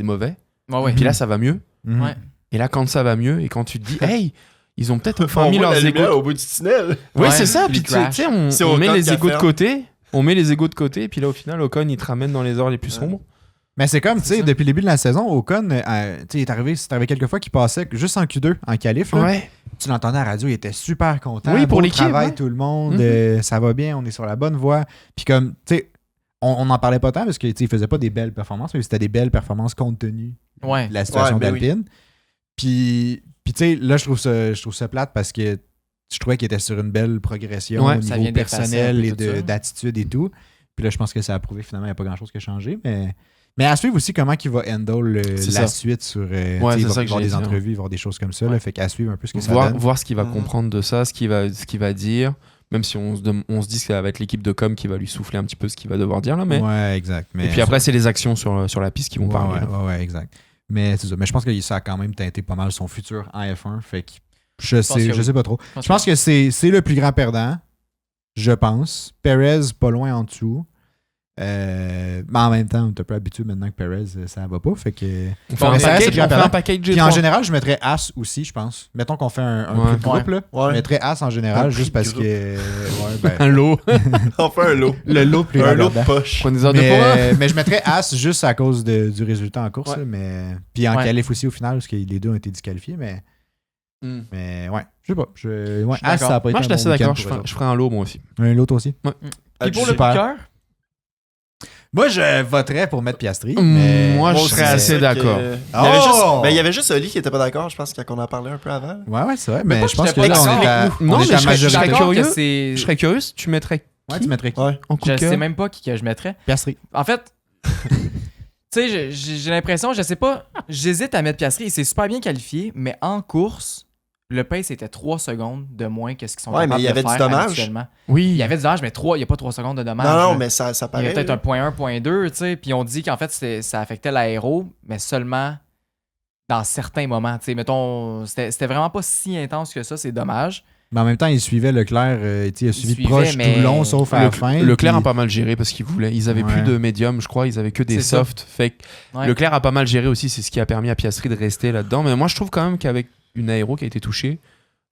Speaker 3: mauvais.
Speaker 1: Ouais, ouais.
Speaker 3: Puis là, ça va mieux.
Speaker 4: Mhm.
Speaker 1: Ouais.
Speaker 3: Et là, quand ça va mieux et quand tu te dis, hey, ils ont peut-être enfin
Speaker 2: On
Speaker 3: mis
Speaker 2: voit la
Speaker 3: leurs
Speaker 2: lumière
Speaker 3: égos.
Speaker 2: au bout du tunnel.
Speaker 3: Oui,
Speaker 1: Ouais,
Speaker 3: c'est ça.
Speaker 1: puis
Speaker 3: Puis
Speaker 1: il
Speaker 3: tu sais, on,
Speaker 2: C'est
Speaker 3: on met
Speaker 2: Ocon
Speaker 3: les
Speaker 2: qui a
Speaker 3: égos de
Speaker 2: fait.
Speaker 3: côté. On met les égos de côté. Et puis là, au final, Ocon, il te ramène dans les heures les plus sombres.
Speaker 4: Mais c'est comme, tu sais,
Speaker 1: ça.
Speaker 4: depuis le début de la saison, Ocon, tu sais, c'est arrivé quelques fois qu'il passait juste en Q2, en qualif. Là.
Speaker 3: Ouais.
Speaker 4: Tu l'entendais à la radio, il était super content.
Speaker 3: Oui, pour
Speaker 4: Beau
Speaker 3: l'équipe,
Speaker 4: travail,
Speaker 3: ouais.
Speaker 4: tout le monde,
Speaker 3: Mhm.
Speaker 4: ça va bien, on est sur la bonne voie. Puis comme, tu sais, on n'en parlait pas tant parce qu'il faisait pas des belles performances, mais c'était des belles performances compte tenu
Speaker 1: Ouais.
Speaker 4: de la situation
Speaker 2: Ouais, ben oui.
Speaker 4: d'Alpine. Puis tu sais, là, je trouve ça plate parce que je trouvais qu'il était sur une belle progression
Speaker 3: Ouais,
Speaker 4: au
Speaker 1: ça
Speaker 4: niveau
Speaker 1: vient d'effacer
Speaker 4: personnel
Speaker 1: un peu
Speaker 4: et
Speaker 1: tout ça.
Speaker 4: d'attitude et tout. Puis là, je pense que ça a prouvé finalement, il n'y a pas grand-chose qui a changé. Mais à suivre aussi comment il va handle
Speaker 3: C'est
Speaker 4: la
Speaker 3: ça.
Speaker 4: suite sur.
Speaker 3: Ouais,
Speaker 4: tu sais,
Speaker 3: c'est
Speaker 4: il va
Speaker 3: ça que
Speaker 4: voir
Speaker 3: j'allais
Speaker 4: des
Speaker 3: dire.
Speaker 4: entrevues, voir des choses comme ça.
Speaker 1: Ouais.
Speaker 4: Là, fait qu'à suivre un peu ce que ça
Speaker 3: Voir,
Speaker 4: donne.
Speaker 3: voir ce qu'il va
Speaker 2: Mhm.
Speaker 3: comprendre de ça, ce qu'il va dire. Même si on se dit que ça va être l'équipe de com qui va lui souffler un petit peu ce qu'il va devoir dire là. Mais...
Speaker 4: Ouais, exact.
Speaker 3: Et puis après, c'est les actions sur la piste qui vont parler. là.
Speaker 4: Ouais, exact. Mais c'est ça. Mais je pense que ça a quand même teinté pas mal son futur en F1. Fait que je sais pas trop. Je pense que c'est le plus grand perdant. Je pense. Perez, pas loin en dessous. Mais en même temps, on est un peu habitué maintenant que Perez, ça va pas. Fait que.
Speaker 3: On fait
Speaker 4: mais
Speaker 3: un
Speaker 4: ça reste
Speaker 3: package,
Speaker 4: le grand perdant.
Speaker 3: package G3.
Speaker 4: Puis en général, je mettrais As aussi, je pense. Mettons qu'on fait un
Speaker 3: Ouais.
Speaker 4: prix de groupe, là.
Speaker 2: Ouais.
Speaker 4: Je mettrais As en général,
Speaker 2: Un
Speaker 4: juste
Speaker 2: prix de
Speaker 4: parce
Speaker 2: groupe.
Speaker 4: que. Ouais, ben,
Speaker 3: un lot.
Speaker 2: On fait un lot.
Speaker 4: le lot plus
Speaker 2: Un lot
Speaker 4: regardant.
Speaker 2: de poche.
Speaker 3: Prenez des heures de poids.
Speaker 4: Mais je mettrais As juste à cause du résultat en course.
Speaker 2: Ouais.
Speaker 4: là, mais... Puis en
Speaker 1: Ouais.
Speaker 4: qualif aussi au final, parce que les deux ont été disqualifiés. Mais ouais, je sais pas. Ouais,
Speaker 1: suis
Speaker 4: As, ça a pas été
Speaker 3: Moi, je suis
Speaker 4: un
Speaker 3: assez
Speaker 4: bon
Speaker 3: d'accord.
Speaker 4: week-end pour eux
Speaker 3: Je ferai un lot, moi aussi.
Speaker 4: autres. Un lot aussi.
Speaker 1: Et pour le
Speaker 4: Super.
Speaker 1: cœur,
Speaker 4: Moi, je voterais pour mettre Piastri. Mais...
Speaker 3: Moi, je
Speaker 2: Moi
Speaker 3: serais
Speaker 2: aussi,
Speaker 3: assez
Speaker 2: c'est ça que-
Speaker 3: d'accord.
Speaker 2: Il y avait juste Oli qui était pas d'accord, je pense, quand on en parlait un peu avant.
Speaker 4: Ouais, c'est vrai.
Speaker 1: Mais
Speaker 4: Mais,
Speaker 1: moi,
Speaker 4: je pense que
Speaker 1: j'étais
Speaker 4: là,
Speaker 1: pas
Speaker 4: on est
Speaker 1: d'accord
Speaker 4: à,
Speaker 1: avec
Speaker 4: on
Speaker 3: Non,
Speaker 4: est
Speaker 3: mais
Speaker 4: à
Speaker 3: je serais
Speaker 4: majorité.
Speaker 1: d'accord
Speaker 3: curieux.
Speaker 1: que c'est.
Speaker 3: Je serais curieux si tu mettrais
Speaker 4: Ouais, tu mettrais qui?
Speaker 2: Ouais.
Speaker 3: en coup
Speaker 1: Je
Speaker 3: de
Speaker 1: sais
Speaker 3: cœur.
Speaker 1: même pas qui que je mettrais.
Speaker 4: Piastri.
Speaker 1: En fait, tu sais, j'ai l'impression, je sais pas, j'hésite à mettre Piastri. Il s'est super bien qualifié, mais en course, le pace était 3 secondes de moins que ce qu'ils sont
Speaker 2: Ouais, mais
Speaker 1: capables
Speaker 2: il y avait
Speaker 1: de
Speaker 2: du
Speaker 1: faire
Speaker 2: dommage.
Speaker 1: habituellement.
Speaker 3: Oui.
Speaker 1: Il y avait du dommage, mais il n'y a pas 3 secondes de dommage.
Speaker 2: Non, non,
Speaker 1: là.
Speaker 2: mais ça
Speaker 1: Il y
Speaker 2: paraît.
Speaker 1: avait peut-être
Speaker 2: là.
Speaker 1: un point 1, point 2, tu sais, puis on dit qu'en fait, ça affectait l'aéro, mais seulement dans certains moments. Tu sais, mettons, c'était vraiment pas si intense que ça, c'est dommage.
Speaker 4: Mais en même temps, il suivait Leclerc. Il a suivi
Speaker 1: suivait,
Speaker 4: proche tout
Speaker 1: mais
Speaker 4: le long, sauf à la fin.
Speaker 3: Leclerc
Speaker 4: puis-
Speaker 3: a pas mal géré parce ils avaient plus
Speaker 4: Ouais.
Speaker 3: de médium, je crois, ils avaient que des
Speaker 1: C'est ça.
Speaker 3: softs. Fait que
Speaker 1: Ouais.
Speaker 3: Leclerc a pas mal géré aussi, c'est ce qui a permis à Piastri de rester là-dedans. Mais moi, je trouve quand même qu'avec une aéro qui a été touchée,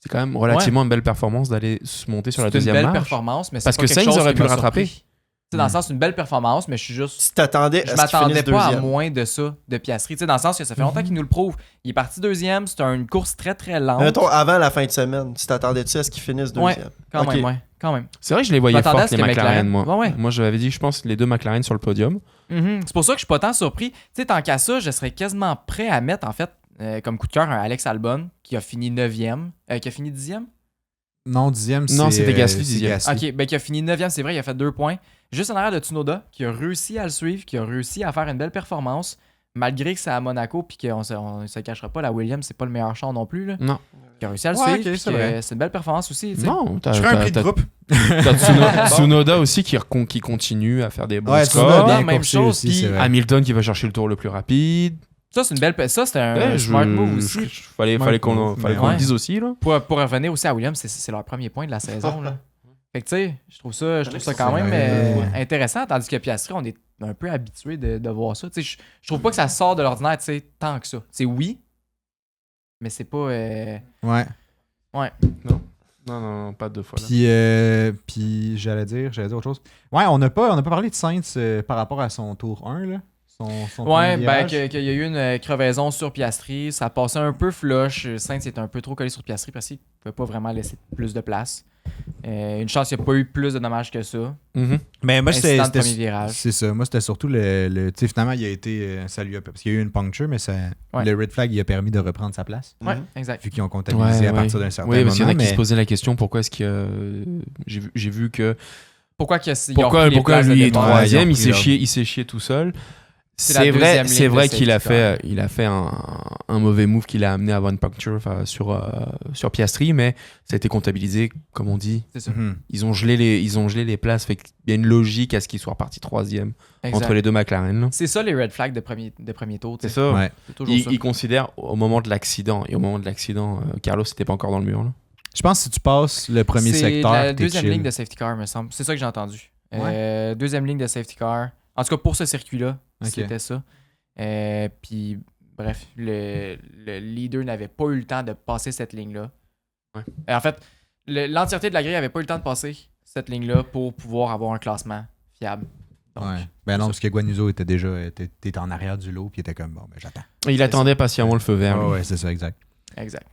Speaker 3: c'est quand même relativement une belle performance d'aller se monter sur la
Speaker 1: C'est une
Speaker 3: deuxième
Speaker 1: belle
Speaker 3: marche.
Speaker 1: performance, mais c'est
Speaker 3: Parce
Speaker 1: pas
Speaker 3: que
Speaker 1: quelque
Speaker 3: Sainz
Speaker 1: chose
Speaker 3: aurait
Speaker 1: qui
Speaker 3: pu le
Speaker 1: m'a
Speaker 3: rattraper.
Speaker 1: surpris. C'est dans le sens, c'est une belle performance, mais je suis juste.
Speaker 2: Si t'attendais
Speaker 1: Je
Speaker 2: à ce qu'il
Speaker 1: m'attendais
Speaker 2: finisse
Speaker 1: pas à
Speaker 2: deuxième.
Speaker 1: moins de ça de Piastri. Tu sais, dans le sens que ça fait longtemps qu'il nous le prouve. Il est parti deuxième, c'était une course très très lente.
Speaker 2: Mais mettons, avant la fin de semaine, si t'attendais-tu à ce qu'il finisse
Speaker 1: Ouais.
Speaker 2: deuxième?
Speaker 1: Quand
Speaker 2: Ok.
Speaker 1: même, ouais. Quand même.
Speaker 3: C'est vrai que je les voyais
Speaker 1: m'attendais à
Speaker 3: fortes,
Speaker 1: ce
Speaker 3: les
Speaker 1: que
Speaker 3: McLaren,
Speaker 1: McLaren-
Speaker 3: moi.
Speaker 1: Ouais, ouais.
Speaker 3: Moi, j'avais dit, je pense, les deux McLaren sur le podium.
Speaker 1: C'est pour ça que je suis pas tant surpris. Tu sais, tant qu'à ça, je serais quasiment prêt à mettre, en fait, comme coup de cœur, un Alex Albon qui a fini 9e, qui a fini 10e.
Speaker 4: Non, 10e,
Speaker 3: Non,
Speaker 4: c'est,
Speaker 3: c'était Gasly,
Speaker 4: c'est
Speaker 3: 10e.
Speaker 4: Gasly.
Speaker 1: Ok, ben qui a fini 9e, c'est vrai, il a fait 2 points. Juste en arrière de Tsunoda, qui a réussi à le suivre, qui a réussi à faire une belle performance, malgré que c'est à Monaco, puis qu'on se cachera pas, la Williams, c'est pas le meilleur char non plus. Là.
Speaker 3: Non.
Speaker 1: Qui a réussi à le
Speaker 4: Ouais,
Speaker 1: suivre,
Speaker 4: ok,
Speaker 1: puis
Speaker 4: c'est
Speaker 1: que
Speaker 4: vrai.
Speaker 1: c'est une belle performance aussi. tu sais.
Speaker 3: Non,
Speaker 4: Je ferais un prix de groupe.
Speaker 3: t'as Tsunoda aussi qui continue à faire des bons
Speaker 4: Ouais,
Speaker 3: scores.
Speaker 4: Tsunoda,
Speaker 1: Scores,
Speaker 4: bien
Speaker 1: même
Speaker 4: coursé
Speaker 1: chose,
Speaker 4: aussi,
Speaker 1: puis
Speaker 4: c'est vrai.
Speaker 3: Hamilton qui va chercher le tour le plus rapide.
Speaker 1: Ça, c'est une belle. Ça, c'était un
Speaker 3: Ouais,
Speaker 1: smart move aussi.
Speaker 3: Fallait
Speaker 4: Smart
Speaker 3: qu'on
Speaker 4: move, mais
Speaker 3: le
Speaker 1: ouais.
Speaker 3: dise aussi. Là.
Speaker 1: Pour revenir aussi à Williams, c'est leur premier point de la saison. Là. Fait que tu sais, je trouve ça quand
Speaker 4: c'est
Speaker 1: même
Speaker 4: vrai.
Speaker 1: intéressant, tandis que Piastri, on est un peu habitué de voir ça. Tu sais, je trouve pas que ça sort de l'ordinaire, tu sais, tant que ça. C'est oui, mais c'est pas.
Speaker 4: Ouais.
Speaker 3: Non, pas deux fois. Là.
Speaker 4: Puis j'allais dire autre chose. Ouais, on n'a pas parlé de Sainz par rapport à son tour 1, là. Son
Speaker 1: Ouais,
Speaker 4: premier
Speaker 1: ben
Speaker 4: virage.
Speaker 1: qu'il y a eu une crevaison sur Piastri, ça passait un peu flush. Sainz était un peu trop collé sur Piastri parce qu'il ne pouvait pas vraiment laisser plus de place. Une chance qu'il n'y a pas eu plus de dommages que ça.
Speaker 3: Mhm.
Speaker 4: Mais moi,
Speaker 1: Incident de premier virage.
Speaker 4: c'est ça. Moi, c'était surtout le tu sais, finalement, il a été. Ça lui a, parce qu'il y a eu une puncture, mais
Speaker 1: Ouais.
Speaker 4: le red flag, il a permis de reprendre sa place.
Speaker 1: Ouais, exact.
Speaker 4: Vu qu'ils ont comptabilisé à partir d'un certain
Speaker 3: Oui, parce qu'il y en a
Speaker 4: moment.
Speaker 3: qui se posaient la question pourquoi est-ce que. J'ai vu que.
Speaker 1: Pourquoi lui
Speaker 3: Lui est
Speaker 1: départ?
Speaker 3: troisième,
Speaker 4: ils ont pris
Speaker 3: il s'est chié tout seul.
Speaker 1: C'est la
Speaker 3: C'est vrai,
Speaker 1: deuxième ligne de
Speaker 3: qu'il a
Speaker 1: safety
Speaker 3: fait un mauvais move qui l'a amené à avoir une puncture sur Piastri, mais ça a été comptabilisé, comme on dit.
Speaker 1: C'est ça.
Speaker 4: Mhm.
Speaker 3: Ils ont gelé les places, fait qu'il y a une logique à ce qu'il soit reparti troisième
Speaker 1: Exact.
Speaker 3: entre les deux McLaren. là.
Speaker 1: C'est ça les red flags de premier tour. tu
Speaker 3: C'est
Speaker 1: sais.
Speaker 3: ça.
Speaker 4: Ouais.
Speaker 1: C'est toujours ça.
Speaker 3: Il considère au moment de l'accident, et au moment de l'accident, Carlos n'était pas encore dans le mur. Là.
Speaker 4: Je pense que si tu passes le premier
Speaker 1: C'est
Speaker 4: secteur,
Speaker 1: la
Speaker 4: t'es
Speaker 1: deuxième
Speaker 4: chill.
Speaker 1: ligne de safety car, me semble. C'est ça que j'ai entendu. Deuxième ligne de safety car. En tout cas, pour ce circuit-là,
Speaker 4: Ok.
Speaker 1: c'était ça. Puis, bref, le leader n'avait pas eu le temps de passer cette ligne-là.
Speaker 3: Ouais.
Speaker 1: En fait, l'entièreté de la grille n'avait pas eu le temps de passer cette ligne-là pour pouvoir avoir un classement fiable. Donc,
Speaker 4: Ouais. Ben non, parce que Guanuso était déjà était en arrière du lot, puis il était comme bon, ben j'attends.
Speaker 3: Il attendait patiemment le feu vert.
Speaker 4: Ouais,
Speaker 3: lui.
Speaker 4: ouais, c'est ça, exact.
Speaker 1: Exact.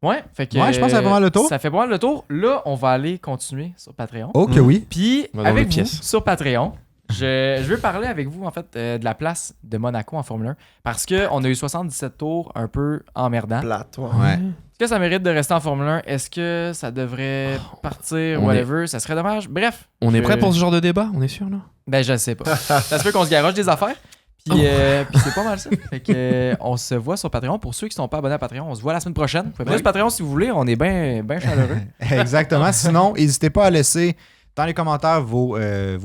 Speaker 4: Ouais,
Speaker 1: Fait que,
Speaker 4: je pense que ça fait pas mal le tour.
Speaker 1: Ça fait pas mal le tour. Là, on va aller continuer sur Patreon.
Speaker 4: Oh que oui.
Speaker 1: Puis,
Speaker 3: On va dans
Speaker 1: avec
Speaker 3: les
Speaker 1: vous,
Speaker 3: pièces.
Speaker 1: sur Patreon, je veux parler avec vous, en fait, de la place de Monaco en Formule 1. Parce qu'on a eu 77 tours un peu emmerdants.
Speaker 2: Plate, ouais.
Speaker 4: Ouais.
Speaker 1: Est-ce que ça mérite de rester en Formule 1? Est-ce que ça devrait partir?
Speaker 3: on
Speaker 1: Whatever. Ça serait dommage. Bref.
Speaker 3: On est prêt pour ce genre de débat, on est sûr là?
Speaker 1: Ben, je sais pas. Ça se peut qu'on se garoche des affaires. Puis, puis c'est pas mal ça. Fait que, on se voit sur Patreon. Pour ceux qui sont pas abonnés à Patreon, on se voit la semaine prochaine. Vous pouvez venir sur Patreon si vous voulez. On est bien chaleureux.
Speaker 4: Exactement. Sinon, n'hésitez pas à laisser dans les commentaires vos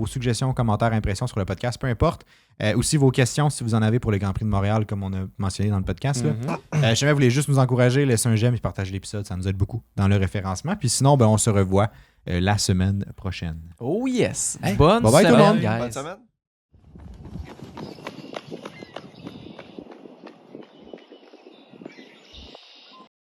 Speaker 4: suggestions, commentaires, impressions sur le podcast, peu importe. Aussi vos questions si vous en avez pour le Grand Prix de Montréal, comme on a mentionné dans le podcast. Là. Si jamais vous voulez juste nous encourager, laissez un j'aime et partagez l'épisode. Ça nous aide beaucoup dans le référencement. Puis sinon, ben, on se revoit la semaine prochaine.
Speaker 1: Oh yes.
Speaker 4: Hey,
Speaker 1: Bonne
Speaker 4: bye bye tout le
Speaker 1: semaine,
Speaker 4: monde.
Speaker 1: guys.
Speaker 2: Bonne semaine.